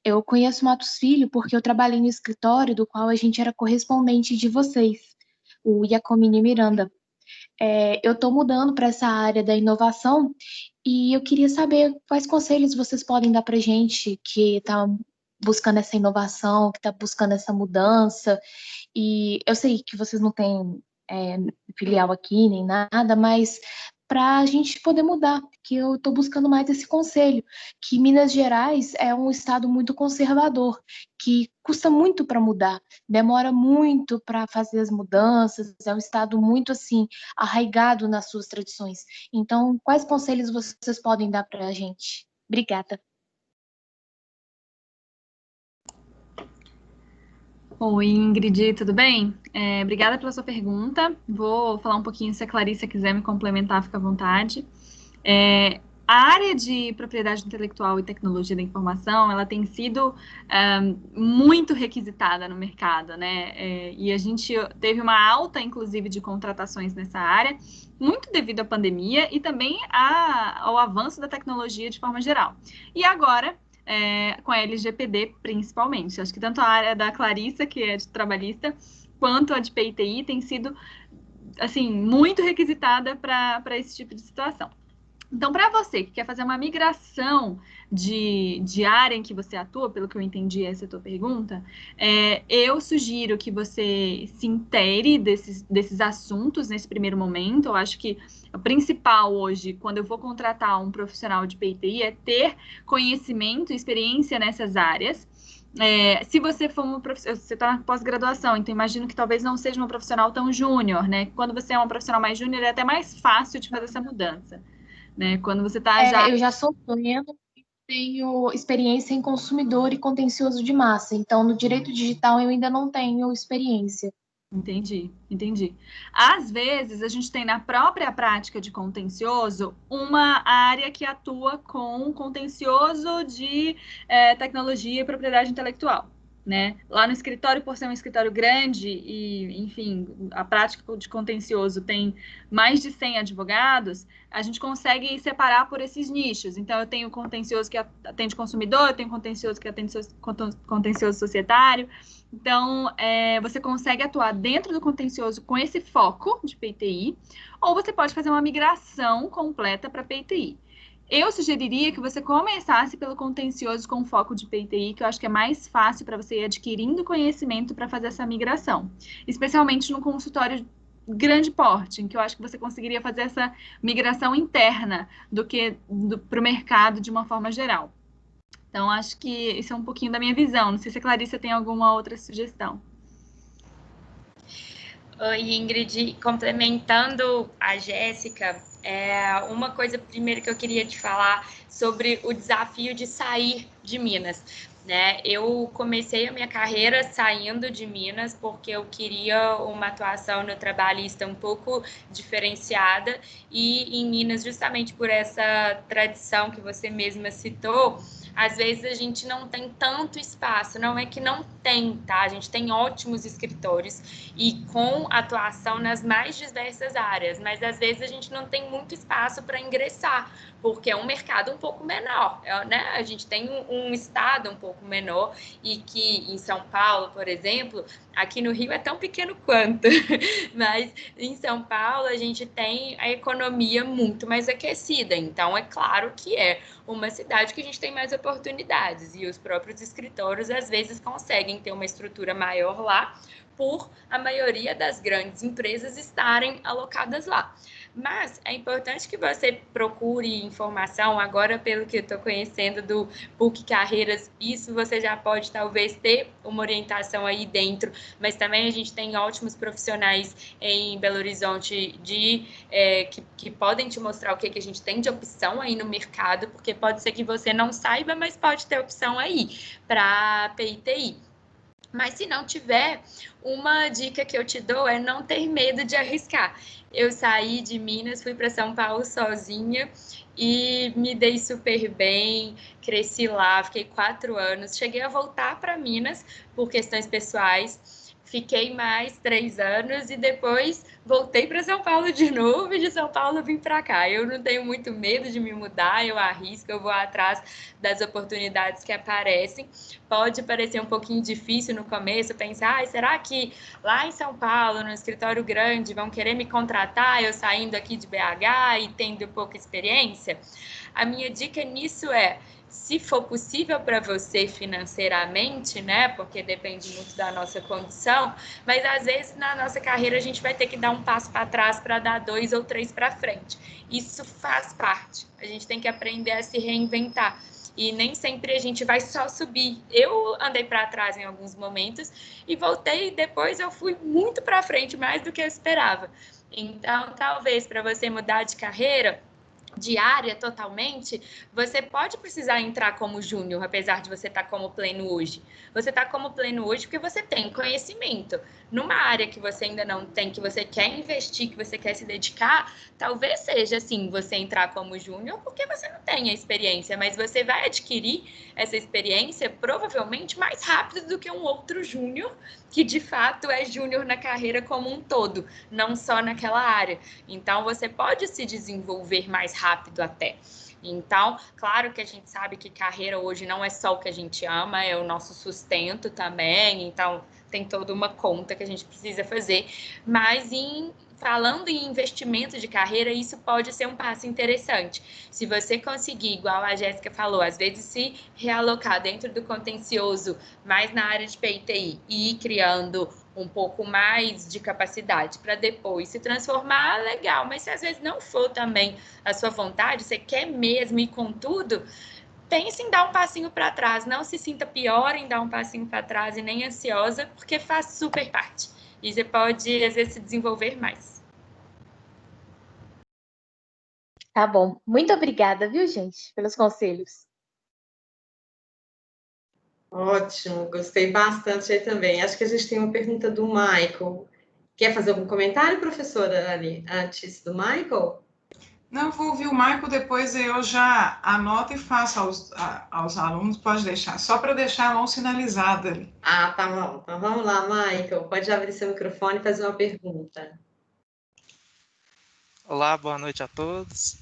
Eu conheço o Matos Filho porque eu trabalhei no escritório do qual a gente era correspondente de vocês, o Iacomini Miranda. Eu estou mudando para essa área da inovação e eu queria saber quais conselhos vocês podem dar para gente que está buscando essa inovação, que está buscando essa mudança. E eu sei que vocês não têm filial aqui nem nada, mas para a gente poder mudar, que eu estou buscando mais esse conselho, que Minas Gerais é um estado muito conservador, que custa muito para mudar, demora muito para fazer as mudanças, é um estado muito assim arraigado nas suas tradições. Então, quais conselhos vocês podem dar para a gente? Obrigada. Oi, Ingrid, tudo bem? Obrigada pela sua pergunta. Vou falar um pouquinho, se a Clarissa quiser me complementar, fica à vontade. A área de propriedade intelectual e tecnologia da informação, ela tem sido muito requisitada no mercado, né? E a gente teve uma alta, inclusive, de contratações nessa área, muito devido à pandemia e também ao avanço da tecnologia de forma geral. E agora, com a LGPD, principalmente. Acho que tanto a área da Clarissa, que é de trabalhista, quanto a de PITI tem sido, assim, muito requisitada para esse tipo de situação. Então, para você que quer fazer uma migração de área em que você atua, pelo que eu entendi essa é a tua pergunta, eu sugiro que você se inteire desses assuntos nesse primeiro momento. Eu acho que o principal hoje, quando eu vou contratar um profissional de PTI, é ter conhecimento e experiência nessas áreas. Se você for você está na pós-graduação, então imagino que talvez não seja uma profissional tão júnior, né? Quando você é uma profissional mais júnior, é até mais fácil de fazer essa mudança. Né? Quando você está já... Eu já sou pleno e tenho experiência em consumidor e contencioso de massa. Então, no direito digital, eu ainda não tenho experiência. Entendi. Às vezes, a gente tem na própria prática de contencioso uma área que atua com contencioso de tecnologia e propriedade intelectual. Né? Lá no escritório, por ser um escritório grande e, enfim, a prática de contencioso tem mais de 100 advogados, a gente consegue separar por esses nichos. Então, eu tenho contencioso que atende consumidor, eu tenho contencioso que atende contencioso societário. Então, você consegue atuar dentro do contencioso com esse foco de PTI, ou você pode fazer uma migração completa para PTI. Eu sugeriria que você começasse pelo contencioso com foco de PTI, que eu acho que é mais fácil para você ir adquirindo conhecimento para fazer essa migração, especialmente no consultório grande porte, em que eu acho que você conseguiria fazer essa migração interna do que para o mercado de uma forma geral. Então, acho que isso é um pouquinho da minha visão. Não sei se a Clarissa tem alguma outra sugestão. Oi, Ingrid. Complementando a Jéssica, uma coisa primeiro que eu queria te falar sobre o desafio de sair de Minas. Né? Eu comecei a minha carreira saindo de Minas porque eu queria uma atuação no trabalhista um pouco diferenciada e em Minas, justamente por essa tradição que você mesma citou, às vezes a gente não tem tanto espaço, não é que não tem, tá? A gente tem ótimos escritórios e com atuação nas mais diversas áreas, mas às vezes a gente não tem muito espaço para ingressar, porque é um mercado um pouco menor, né? A gente tem um estado um pouco menor e que em São Paulo, por exemplo, aqui no Rio é tão pequeno quanto, mas em São Paulo a gente tem a economia muito mais aquecida, então é claro que é uma cidade que a gente tem mais oportunidades e os próprios escritórios às vezes conseguem ter uma estrutura maior lá por a maioria das grandes empresas estarem alocadas lá. Mas é importante que você procure informação, agora pelo que eu estou conhecendo do PUC Carreiras, isso você já pode talvez ter uma orientação aí dentro, mas também a gente tem ótimos profissionais em Belo Horizonte que podem te mostrar o que a gente tem de opção aí no mercado, porque pode ser que você não saiba, mas pode ter opção aí para PITI. Mas se não tiver, uma dica que eu te dou é não ter medo de arriscar. Eu saí de Minas, fui para São Paulo sozinha e me dei super bem, cresci lá, fiquei 4 anos. Cheguei a voltar para Minas por questões pessoais, fiquei mais 3 anos e depois voltei para São Paulo de novo e de São Paulo vim para cá. Eu não tenho muito medo de me mudar, eu arrisco, eu vou atrás das oportunidades que aparecem. Pode parecer um pouquinho difícil no começo, pensar, será que lá em São Paulo, no escritório grande, vão querer me contratar, eu saindo aqui de BH e tendo pouca experiência? A minha dica nisso é, se for possível para você financeiramente, né, porque depende muito da nossa condição, mas às vezes na nossa carreira a gente vai ter que dar um passo para trás para dar 2 ou 3 para frente. Isso faz parte, a gente tem que aprender a se reinventar. E nem sempre a gente vai só subir. Eu andei para trás em alguns momentos e voltei e depois eu fui muito para frente, mais do que eu esperava. Então, talvez para você mudar de carreira, de área totalmente, você pode precisar entrar como júnior, apesar de você estar como pleno hoje. Você está como pleno hoje porque você tem conhecimento. Numa área que você ainda não tem, que você quer investir, que você quer se dedicar, talvez seja assim, você entrar como júnior porque você não tem a experiência, mas você vai adquirir essa experiência provavelmente mais rápido do que um outro júnior, que de fato é júnior na carreira como um todo, não só naquela área. Então, você pode se desenvolver mais rápido até. Então, claro que a gente sabe que carreira hoje não é só o que a gente ama, é o nosso sustento também, então tem toda uma conta que a gente precisa fazer, mas falando em investimento de carreira, isso pode ser um passo interessante. Se você conseguir, igual a Jéssica falou, às vezes se realocar dentro do contencioso, mais na área de PTI, e ir criando um pouco mais de capacidade para depois se transformar, legal. Mas se às vezes não for também a sua vontade, você quer mesmo ir com tudo, pense em dar um passinho para trás. Não se sinta pior em dar um passinho para trás e nem ansiosa, porque faz super parte. E você pode, às vezes, se desenvolver mais. Tá bom. Muito obrigada, viu, gente, pelos conselhos. Ótimo, gostei bastante aí também. Acho que a gente tem uma pergunta do Michael. Quer fazer algum comentário, professora Ali, antes do Michael? Não, vou ouvir o Michael, depois eu já anoto e faço aos alunos, pode deixar, só para deixar a mão sinalizada ali. Ah, tá bom. Então vamos lá, Michael. Pode abrir seu microfone e fazer uma pergunta. Olá, boa noite a todos.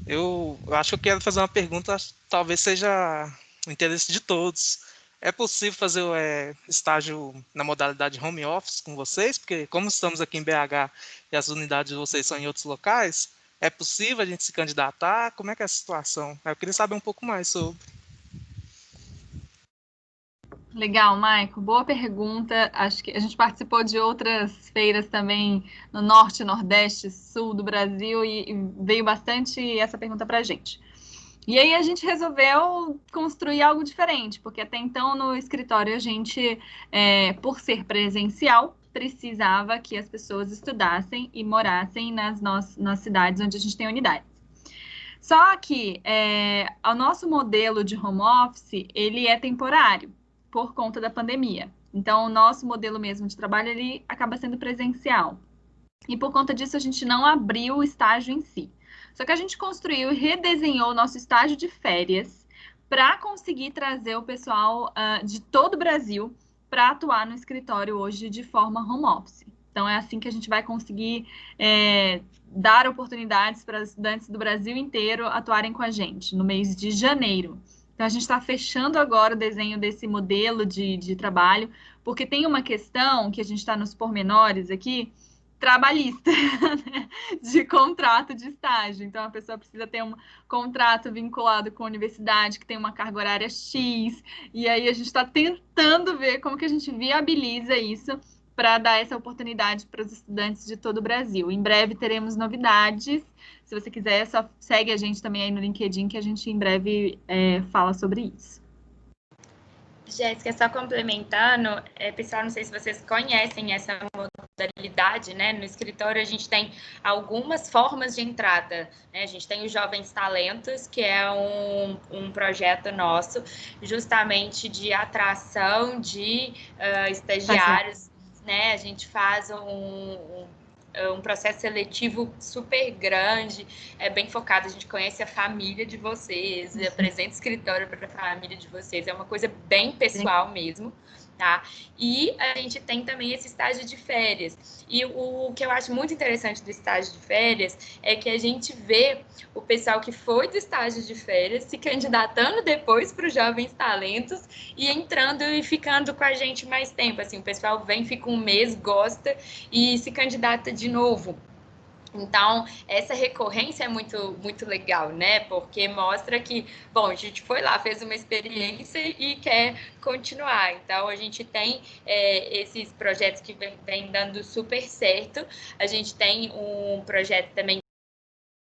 Eu acho que eu quero fazer uma pergunta, talvez seja o interesse de todos. É possível fazer estágio na modalidade home office com vocês? Porque como estamos aqui em BH e as unidades de vocês são em outros locais, é possível a gente se candidatar? Como é que é a situação? Eu queria saber um pouco mais sobre. Legal, Maico. Boa pergunta. Acho que a gente participou de outras feiras também no norte, nordeste, sul do Brasil e veio bastante essa pergunta para a gente. E aí a gente resolveu construir algo diferente, porque até então no escritório a gente, por ser presencial, precisava que as pessoas estudassem e morassem nas cidades onde a gente tem unidades. Só que o nosso modelo de home office, ele é temporário, por conta da pandemia. Então, o nosso modelo mesmo de trabalho, ele acaba sendo presencial. E por conta disso, a gente não abriu o estágio em si. Só que a gente construiu e redesenhou o nosso estágio de férias para conseguir trazer o pessoal de todo o Brasil para atuar no escritório hoje de forma home office. Então, é assim que a gente vai conseguir dar oportunidades para estudantes do Brasil inteiro atuarem com a gente, no mês de janeiro. Então, a gente está fechando agora o desenho desse modelo de trabalho, porque tem uma questão que a gente está nos pormenores aqui, trabalhista, né? De contrato de estágio. Então, a pessoa precisa ter um contrato vinculado com a universidade, que tem uma carga horária X, e aí a gente está tentando ver como que a gente viabiliza isso para dar essa oportunidade para os estudantes de todo o Brasil. Em breve teremos novidades. Se você quiser, só segue a gente também aí no LinkedIn, que a gente em breve fala sobre isso. Jéssica, só complementando, pessoal, não sei se vocês conhecem essa modalidade, né? No escritório a gente tem algumas formas de entrada, né? A gente tem os Jovens Talentos, que é um projeto nosso, justamente de atração de estagiários, né? A gente faz um processo seletivo super grande, bem focado, a gente conhece a família de vocês, apresenta o escritório para a família de vocês, é uma coisa bem pessoal mesmo, tá? E a gente tem também esse estágio de férias. E o que eu acho muito interessante do estágio de férias é que a gente vê o pessoal que foi do estágio de férias se candidatando depois para os Jovens Talentos e entrando e ficando com a gente mais tempo. Assim, o pessoal vem, fica um mês, gosta e se candidata de novo. Então, essa recorrência é muito, muito legal, né? Porque mostra que, bom, a gente foi lá, fez uma experiência e quer continuar. Então, a gente tem esses projetos que vem dando super certo. A gente tem um projeto também,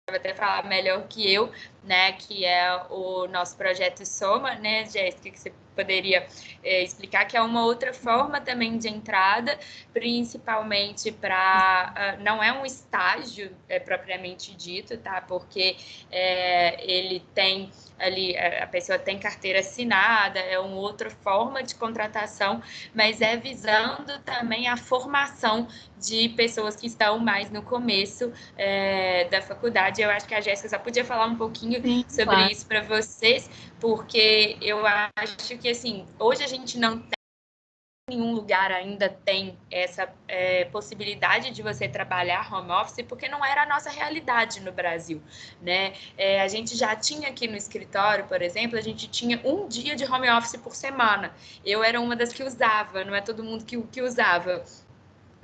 vai até falar melhor que eu, né? Que é o nosso projeto Soma, né, Jéssica, que você poderia explicar, que é uma outra forma também de entrada, principalmente para... não é um estágio propriamente dito, tá? Porque ele tem ali, a pessoa tem carteira assinada, é uma outra forma de contratação, mas é visando também a formação de pessoas que estão mais no começo da faculdade. Eu acho que a Jéssica só podia falar um pouquinho sobre isso para vocês, porque eu acho que, assim, hoje a gente não tem, nenhum lugar ainda tem essa possibilidade de você trabalhar home office, porque não era a nossa realidade no Brasil, né? A gente já tinha aqui no escritório, por exemplo, a gente tinha um dia de home office por semana. Eu era uma das que usava, não é todo mundo que usava.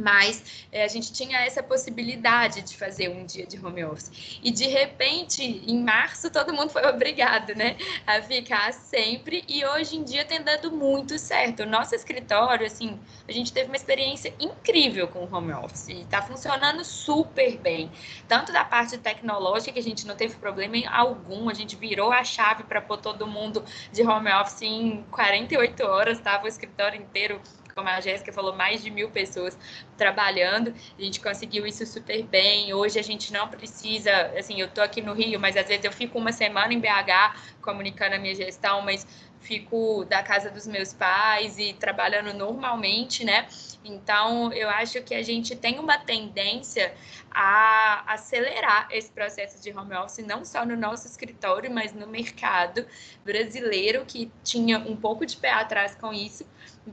Mas a gente tinha essa possibilidade de fazer um dia de home office. E, de repente, em março, todo mundo foi obrigado, né, a ficar sempre. E, hoje em dia, tem dado muito certo. O nosso escritório, assim, a gente teve uma experiência incrível com o home office. E está funcionando super bem. Tanto da parte tecnológica, que a gente não teve problema algum. A gente virou a chave para pôr todo mundo de home office em 48 horas. Estava o escritório inteiro, como a Jéssica falou, mais de 1.000 pessoas trabalhando. A gente conseguiu isso super bem. Hoje a gente não precisa, assim, eu tô aqui no Rio, mas às vezes eu fico uma semana em BH comunicando a minha gestão, mas fico da casa dos meus pais e trabalhando normalmente, né? Então, eu acho que a gente tem uma tendência a acelerar esse processo de home office, não só no nosso escritório, mas no mercado brasileiro, que tinha um pouco de pé atrás com isso,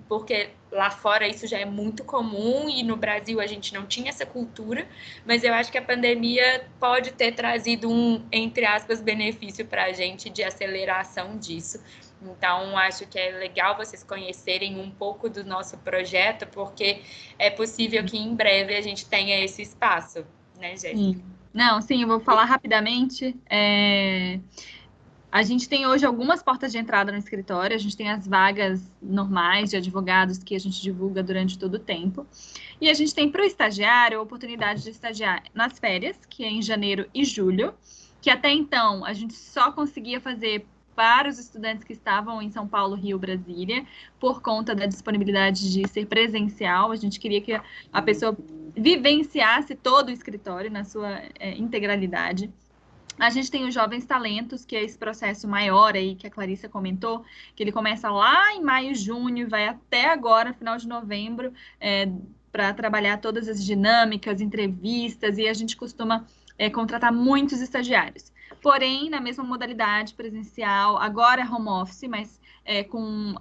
porque lá fora isso já é muito comum e no Brasil a gente não tinha essa cultura, mas eu acho que a pandemia pode ter trazido um, entre aspas, benefício para a gente de aceleração disso. Então, acho que é legal vocês conhecerem um pouco do nosso projeto, porque é possível que em breve a gente tenha esse espaço, né, Jéssica? Sim. Não, sim, eu vou falar rapidamente. A gente tem hoje algumas portas de entrada no escritório, a gente tem as vagas normais de advogados que a gente divulga durante todo o tempo. E a gente tem para o estagiário a oportunidade de estagiar nas férias, que é em janeiro e julho, que até então a gente só conseguia fazer para os estudantes que estavam em São Paulo, Rio, Brasília, por conta da disponibilidade de ser presencial. A gente queria que a pessoa vivenciasse todo o escritório na sua integralidade. A gente tem os Jovens Talentos, que é esse processo maior aí que a Clarissa comentou, que ele começa lá em maio, junho, vai até agora, final de novembro, para trabalhar todas as dinâmicas, entrevistas, e a gente costuma contratar muitos estagiários. Porém, na mesma modalidade presencial, agora é home office, mas com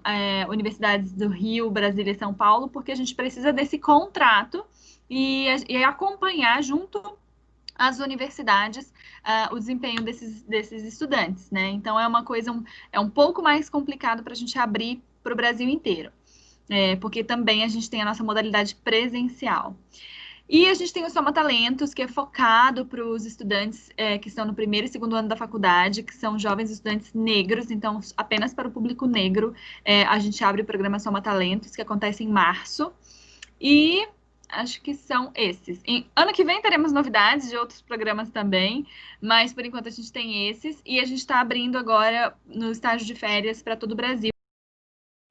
universidades do Rio, Brasília e São Paulo, porque a gente precisa desse contrato e acompanhar junto às universidades o desempenho desses estudantes, né? Então, é uma coisa, é um pouco mais complicado para a gente abrir para o Brasil inteiro, porque também a gente tem a nossa modalidade presencial. E a gente tem o Soma Talentos, que é focado para os estudantes que estão no primeiro e segundo ano da faculdade, que são jovens estudantes negros, então apenas para o público negro a gente abre o programa Soma Talentos, que acontece em março. E acho que são esses. Ano que vem teremos novidades de outros programas também, mas por enquanto a gente tem esses. E a gente está abrindo agora no estágio de férias para todo o Brasil,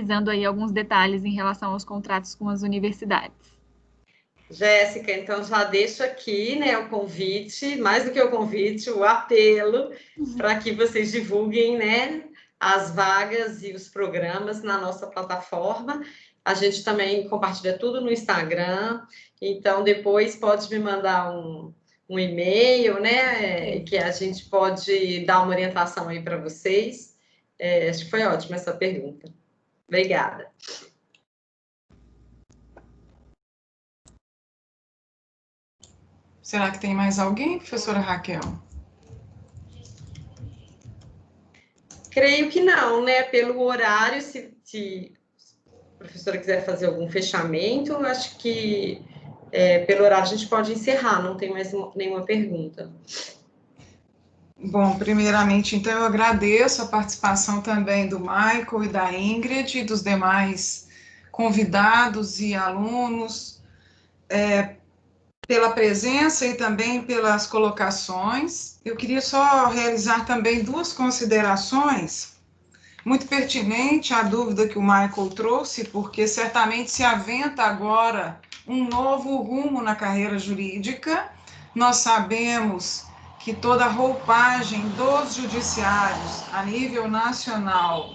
analisando aí alguns detalhes em relação aos contratos com as universidades. Jéssica, então já deixo aqui, né, o convite, mais do que o convite, o apelo para que vocês divulguem, né, as vagas e os programas na nossa plataforma. A gente também compartilha tudo no Instagram, então depois pode me mandar um e-mail, né, que a gente pode dar uma orientação aí para vocês. Acho que foi ótima essa pergunta. Obrigada. Será que tem mais alguém, professora Raquel? Creio que não, né? Pelo horário, se a professora quiser fazer algum fechamento, eu acho que pelo horário a gente pode encerrar, não tem mais nenhuma pergunta. Bom, primeiramente, então, eu agradeço a participação também do Michael e da Ingrid e dos demais convidados e alunos, pela presença e também pelas colocações. Eu queria só realizar também duas considerações, muito pertinente a dúvida que o Michael trouxe, porque certamente se aventa agora um novo rumo na carreira jurídica. Nós sabemos que toda a roupagem dos judiciários a nível nacional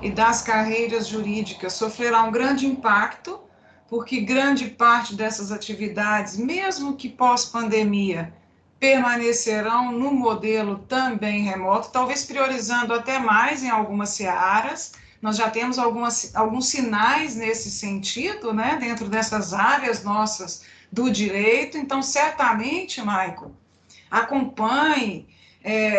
e das carreiras jurídicas sofrerá um grande impacto, porque grande parte dessas atividades, mesmo que pós-pandemia, permanecerão no modelo também remoto, talvez priorizando até mais em algumas searas. Nós já temos alguns sinais nesse sentido, né, dentro dessas áreas nossas do direito. Então, certamente, Michael, acompanhe,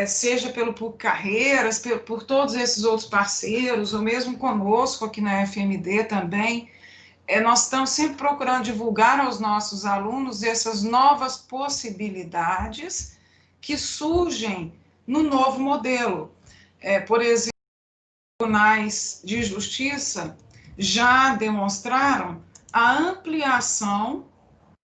seja pelo PUC Carreiras, por todos esses outros parceiros, ou mesmo conosco aqui na FMD também. Nós estamos sempre procurando divulgar aos nossos alunos essas novas possibilidades que surgem no novo modelo. Por exemplo, os tribunais de justiça já demonstraram a ampliação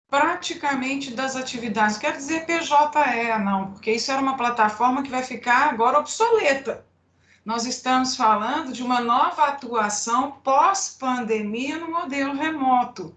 praticamente das atividades. Quer dizer PJE, não, porque isso era uma plataforma que vai ficar agora obsoleta. Nós estamos falando de uma nova atuação pós-pandemia no modelo remoto,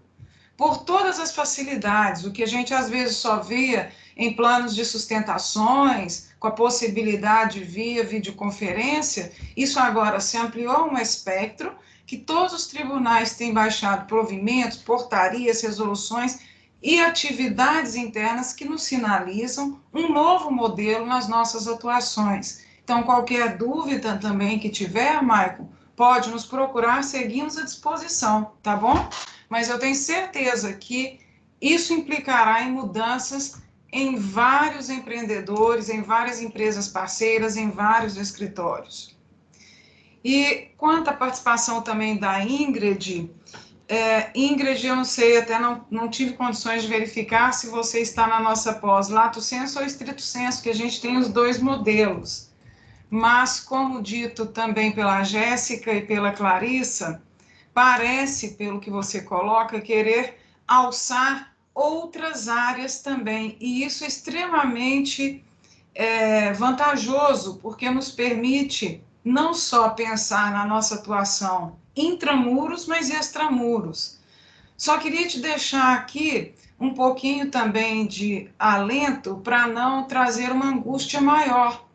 por todas as facilidades, o que a gente às vezes só via em planos de sustentações, com a possibilidade via videoconferência, isso agora se ampliou um espectro que todos os tribunais têm baixado provimentos, portarias, resoluções e atividades internas que nos sinalizam um novo modelo nas nossas atuações. Então, qualquer dúvida também que tiver, Michael, pode nos procurar, seguimos à disposição, tá bom? Mas eu tenho certeza que isso implicará em mudanças em vários empreendedores, em várias empresas parceiras, em vários escritórios. E quanto à participação também da Ingrid, Ingrid, eu não sei, até não tive condições de verificar se você está na nossa pós lato sensu ou estrito sensu, que a gente tem os dois modelos. Mas, como dito também pela Jéssica e pela Clarissa, parece, pelo que você coloca, querer alçar outras áreas também, e isso é extremamente vantajoso, porque nos permite não só pensar na nossa atuação intramuros, mas extramuros. Só queria te deixar aqui um pouquinho também de alento para não trazer uma angústia maior,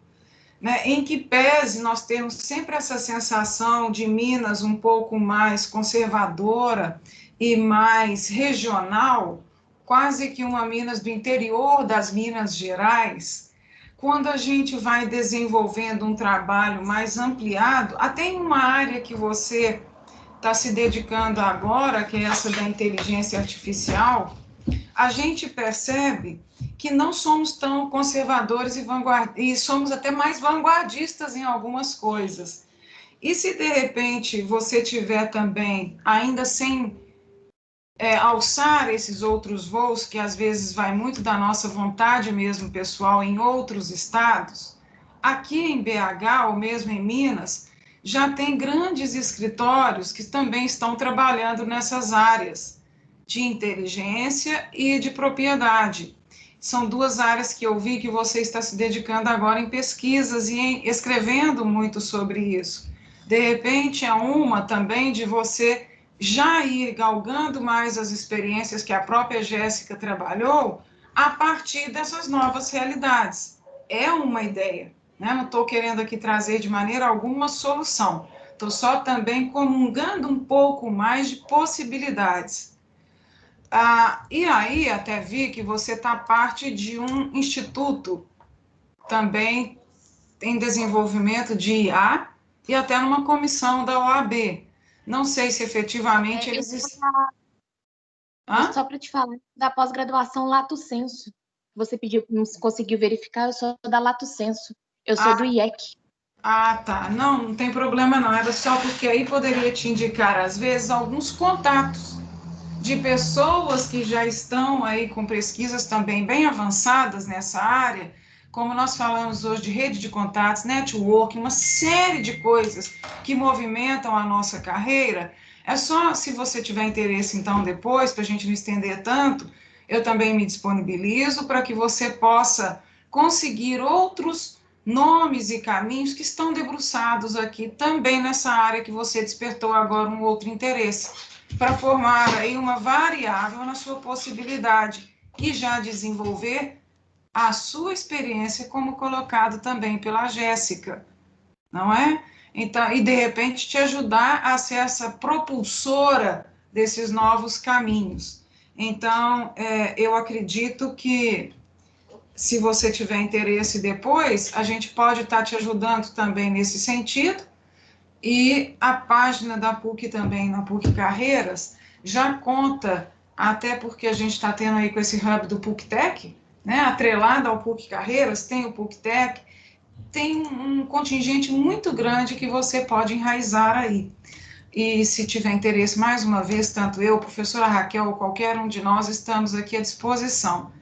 né, em que pese nós temos sempre essa sensação de Minas um pouco mais conservadora e mais regional, quase que uma Minas do interior das Minas Gerais. Quando a gente vai desenvolvendo um trabalho mais ampliado, até em uma área que você está se dedicando agora, que é essa da inteligência artificial, a gente percebe que não somos tão conservadores e somos até mais vanguardistas em algumas coisas. E se, de repente, você tiver também, ainda sem alçar esses outros voos, que às vezes vai muito da nossa vontade mesmo, pessoal, em outros estados, aqui em BH, ou mesmo em Minas, já tem grandes escritórios que também estão trabalhando nessas áreas de inteligência e de propriedade. São duas áreas que eu vi que você está se dedicando agora em pesquisas e escrevendo muito sobre isso. De repente, é uma também de você já ir galgando mais as experiências que a própria Jéssica trabalhou a partir dessas novas realidades. É uma ideia, né? Não estou querendo aqui trazer de maneira alguma solução. Estou só também comungando um pouco mais de possibilidades. E aí, até vi que você está parte de um instituto também em desenvolvimento de IA e até numa comissão da OAB. Não sei se efetivamente eles... Só para te falar, da pós-graduação lato sensu. você pediu, não conseguiu verificar, eu sou da Lato Sensu, eu sou do IEC. Ah, tá. Não tem problema não. Era só porque aí poderia te indicar, às vezes, alguns contatos de pessoas que já estão aí com pesquisas também bem avançadas nessa área, como nós falamos hoje de rede de contatos, network, uma série de coisas que movimentam a nossa carreira. É só, se você tiver interesse, então, depois, para a gente não estender tanto, eu também me disponibilizo para que você possa conseguir outros nomes e caminhos que estão debruçados aqui também nessa área que você despertou agora um outro interesse, para formar aí uma variável na sua possibilidade e já desenvolver a sua experiência, como colocado também pela Jéssica, não é? Então, e de repente te ajudar a ser essa propulsora desses novos caminhos. Então, eu acredito que, se você tiver interesse depois, a gente pode estar te ajudando também nesse sentido. E a página da PUC também, na PUC Carreiras, já conta, até porque a gente está tendo aí com esse hub do PUC-Tech, né, atrelado ao PUC Carreiras, tem o PUC-Tech, tem um contingente muito grande que você pode enraizar aí. E se tiver interesse, mais uma vez, tanto eu, professora Raquel, ou qualquer um de nós, estamos aqui à disposição,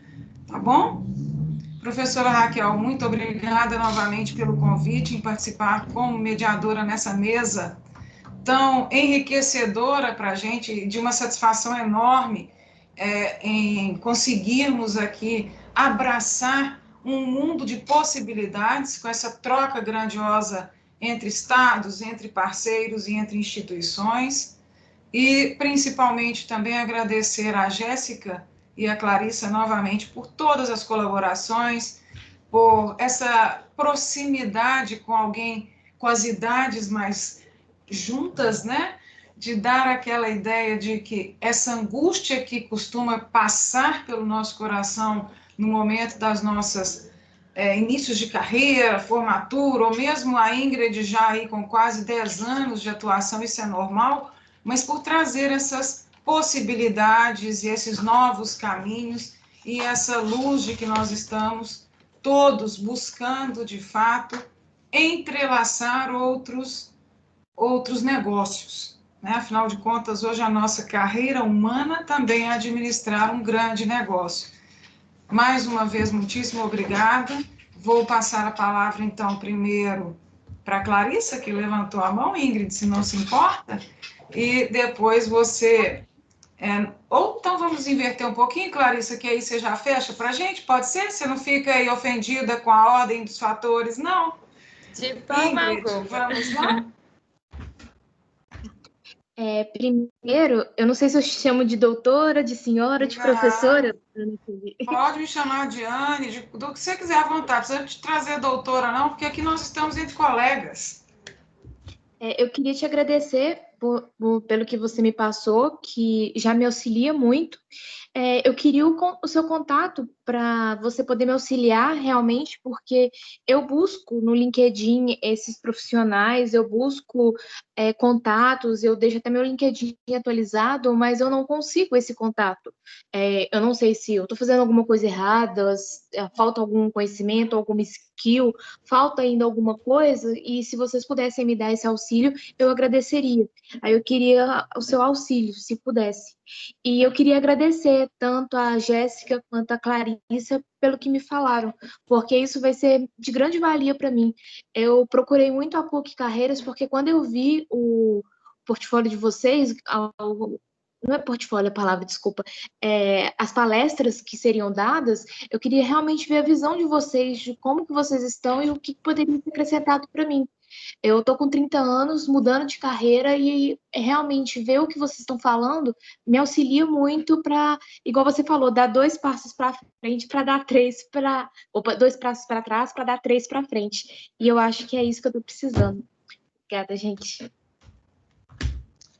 tá bom? Professora Raquel, muito obrigada novamente pelo convite em participar como mediadora nessa mesa tão enriquecedora para a gente, de uma satisfação enorme em conseguirmos aqui abraçar um mundo de possibilidades com essa troca grandiosa entre estados, entre parceiros e entre instituições. E, principalmente, também agradecer a Jéssica e a Clarissa novamente por todas as colaborações, por essa proximidade com alguém com as idades mais juntas, né? De dar aquela ideia de que essa angústia que costuma passar pelo nosso coração no momento das nossas inícios de carreira, formatura, ou mesmo a Ingrid já aí com quase 10 anos de atuação, isso é normal, mas por trazer essas possibilidades e esses novos caminhos e essa luz de que nós estamos todos buscando, de fato, entrelaçar outros negócios, né? Afinal de contas, hoje a nossa carreira humana também é administrar um grande negócio. Mais uma vez, muitíssimo obrigada. Vou passar a palavra, então, primeiro para a Clarissa, que levantou a mão, Ingrid, se não se importa, e depois você... ou então vamos inverter um pouquinho, Clarissa, que aí você já fecha para a gente, pode ser? Você não fica aí ofendida com a ordem dos fatores, não? De forma alguma. Vamos lá? Primeiro, eu não sei se eu chamo de doutora, de senhora, de professora. Pode me chamar de Anne, do que você quiser à vontade. Não precisa te trazer doutora, não, porque aqui nós estamos entre colegas. Eu queria te agradecer pelo que você me passou, que já me auxilia muito. Eu queria o seu contato para você poder me auxiliar realmente, porque eu busco no LinkedIn esses profissionais, eu busco contatos, eu deixo até meu LinkedIn atualizado, mas eu não consigo esse contato. Eu não sei se eu estou fazendo alguma coisa errada, falta algum conhecimento, alguma skill, falta ainda alguma coisa, e se vocês pudessem me dar esse auxílio, eu agradeceria. Aí eu queria o seu auxílio, se pudesse. E eu queria agradecer tanto a Jéssica quanto a Clarissa pelo que me falaram, porque isso vai ser de grande valia para mim. Eu procurei muito a PUC Carreiras, porque quando eu vi o portfólio de vocês, não é portfólio a palavra, desculpa, as palestras que seriam dadas, eu queria realmente ver a visão de vocês, de como que vocês estão e o que poderia ser acrescentado para mim. Eu estou com 30 anos, mudando de carreira e realmente ver o que vocês estão falando me auxilia muito para, igual você falou, dar 2 passos para frente para dar 3 para... Opa, 2 passos para trás para dar 3 para frente. E eu acho que é isso que eu estou precisando. Obrigada, gente.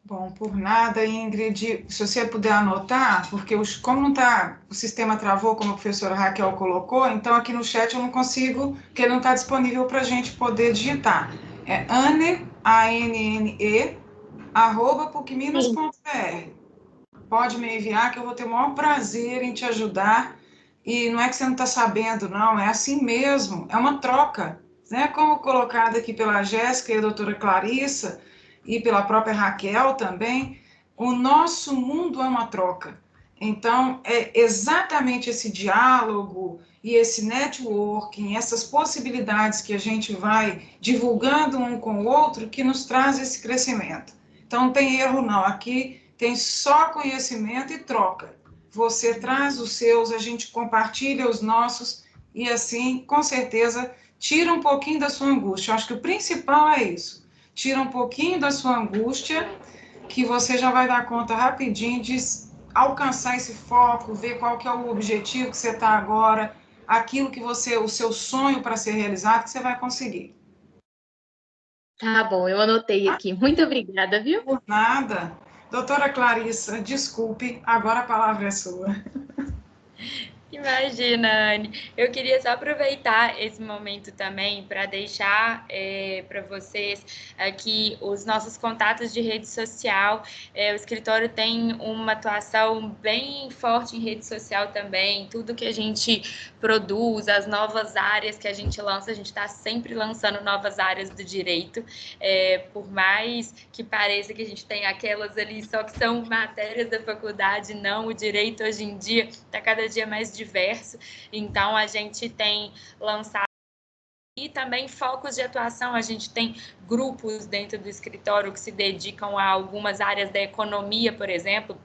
Bom, por nada, Ingrid, se você puder anotar, porque como não tá, o sistema travou, como a professora Raquel colocou, então aqui no chat eu não consigo, porque ele não está disponível para a gente poder digitar. É Anne, ANNE, @pucminas.br. Pode me enviar, que eu vou ter o maior prazer em te ajudar e não é que você não está sabendo, não, é assim mesmo, é uma troca, né? Como colocado aqui pela Jéssica e a doutora Clarissa, e pela própria Raquel também, o nosso mundo é uma troca. Então, é exatamente esse diálogo e esse networking, essas possibilidades que a gente vai divulgando um com o outro, que nos traz esse crescimento. Então, não tem erro não, aqui tem só conhecimento e troca. Você traz os seus, a gente compartilha os nossos, e assim, com certeza, tira um pouquinho da sua angústia. Eu acho que o principal é isso. Tira um pouquinho da sua angústia, que você já vai dar conta rapidinho de alcançar esse foco, ver qual que é o objetivo que você está agora, aquilo que você, o seu sonho para ser realizado, que você vai conseguir. Tá bom, eu anotei aqui. Muito obrigada, viu? Por nada. Doutora Clarissa, desculpe, agora a palavra é sua. Imagina, Anne. Eu queria só aproveitar esse momento também para deixar para vocês aqui os nossos contatos de rede social. O escritório tem uma atuação bem forte em rede social também. Tudo que a gente produz, as novas áreas que a gente lança, a gente está sempre lançando novas áreas do direito. Por mais que pareça que a gente tem aquelas ali só que são matérias da faculdade, não, o direito hoje em dia está cada dia mais diverso, então a gente tem lançado e também focos de atuação, a gente tem grupos dentro do escritório que se dedicam a algumas áreas da economia, por exemplo.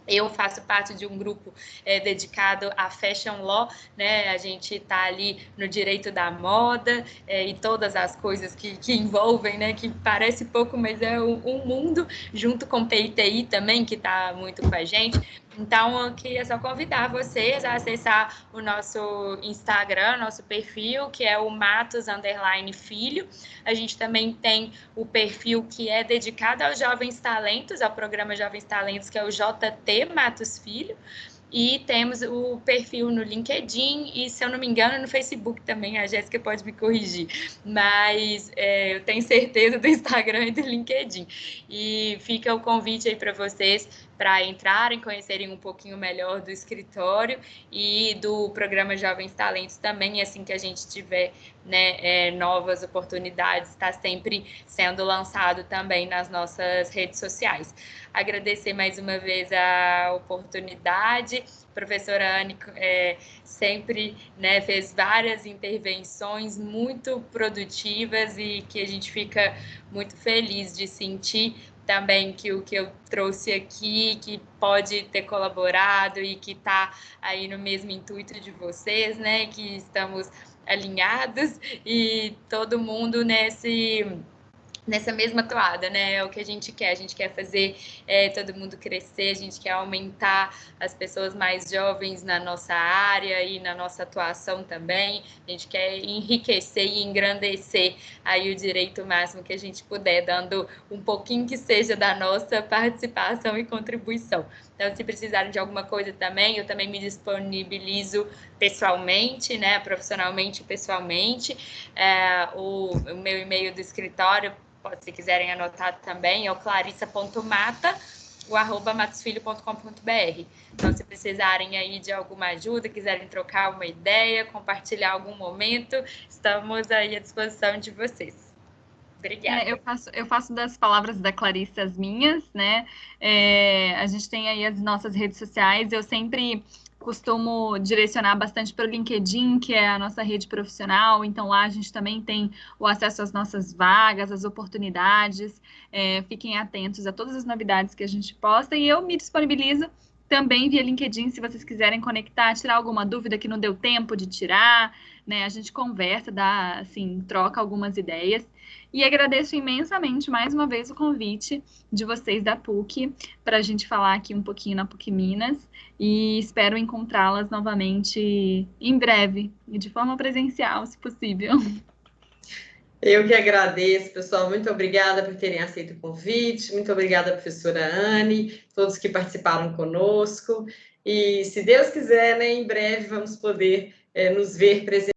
Eu faço parte de um grupo dedicado a Fashion Law, né? A gente está ali no direito da moda e todas as coisas que envolvem, né? Que parece pouco, mas é um mundo, junto com PITI também, que está muito com a gente. Então, eu queria só convidar vocês a acessar o nosso Instagram, nosso perfil, que é o Matos_Filho. A gente também tem o perfil que é dedicado aos jovens talentos, ao programa Jovens Talentos, que é o JT Matos Filho. E temos o perfil no LinkedIn e, se eu não me engano, no Facebook também. A Jéssica pode me corrigir, mas eu tenho certeza do Instagram e do LinkedIn. E fica o convite aí para vocês para entrarem, conhecerem um pouquinho melhor do escritório e do programa Jovens Talentos também. E assim que a gente tiver, né, novas oportunidades, está sempre sendo lançado também nas nossas redes sociais. Agradecer mais uma vez a oportunidade. A professora Anne sempre, né, fez várias intervenções muito produtivas e que a gente fica muito feliz de sentir também que o que eu trouxe aqui, que pode ter colaborado e que está aí no mesmo intuito de vocês, né, que estamos alinhados e todo mundo nessa mesma toada, né? É o que a gente quer fazer todo mundo crescer, a gente quer aumentar as pessoas mais jovens na nossa área e na nossa atuação também, a gente quer enriquecer e engrandecer aí o direito máximo que a gente puder, dando um pouquinho que seja da nossa participação e contribuição. Então, se precisarem de alguma coisa também, eu também me disponibilizo pessoalmente, né? Profissionalmente e pessoalmente. O meu e-mail do escritório, se quiserem anotar também, é o clarissa.mata, o @matosfilho.com.br. Então, se precisarem aí de alguma ajuda, quiserem trocar uma ideia, compartilhar algum momento, estamos aí à disposição de vocês. Obrigada. Eu faço das palavras da Clarissa as minhas, né? A gente tem aí as nossas redes sociais, eu sempre costumo direcionar bastante para o LinkedIn, que é a nossa rede profissional, então lá a gente também tem o acesso às nossas vagas, às oportunidades, fiquem atentos a todas as novidades que a gente posta, e eu me disponibilizo também via LinkedIn, se vocês quiserem conectar, tirar alguma dúvida que não deu tempo de tirar, né? A gente conversa, dá, assim, troca algumas ideias. E agradeço imensamente, mais uma vez, o convite de vocês da PUC para a gente falar aqui um pouquinho na PUC Minas e espero encontrá-las novamente em breve e de forma presencial, se possível. Eu que agradeço, pessoal. Muito obrigada por terem aceito o convite. Muito obrigada, professora Anne, todos que participaram conosco. E, se Deus quiser, né, em breve vamos poder nos ver presencialmente.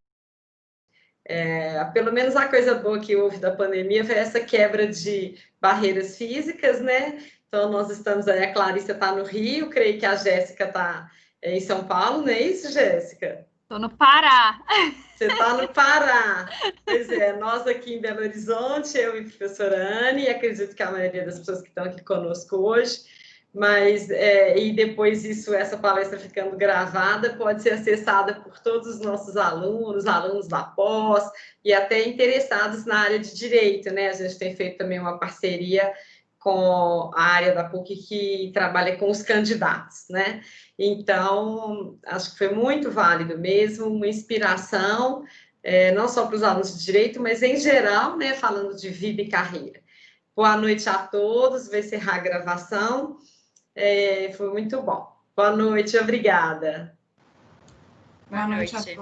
Pelo menos a coisa boa que houve da pandemia foi essa quebra de barreiras físicas, né? Então, nós estamos aí, a Clarissa está no Rio, creio que a Jéssica está em São Paulo, não é isso, Jéssica? Estou no Pará. Você está no Pará. Pois é, nós aqui em Belo Horizonte, eu e a professora Anne, e acredito que a maioria das pessoas que estão aqui conosco hoje, mas, e depois essa palestra ficando gravada, pode ser acessada por todos os nossos alunos da pós, e até interessados na área de direito, né? A gente tem feito também uma parceria com a área da PUC que trabalha com os candidatos, né? Então, acho que foi muito válido mesmo, uma inspiração, não só para os alunos de direito, mas em geral, né, falando de vida e carreira. Boa noite a todos, vou encerrar a gravação, foi muito bom. Boa noite, obrigada. Boa noite a todos.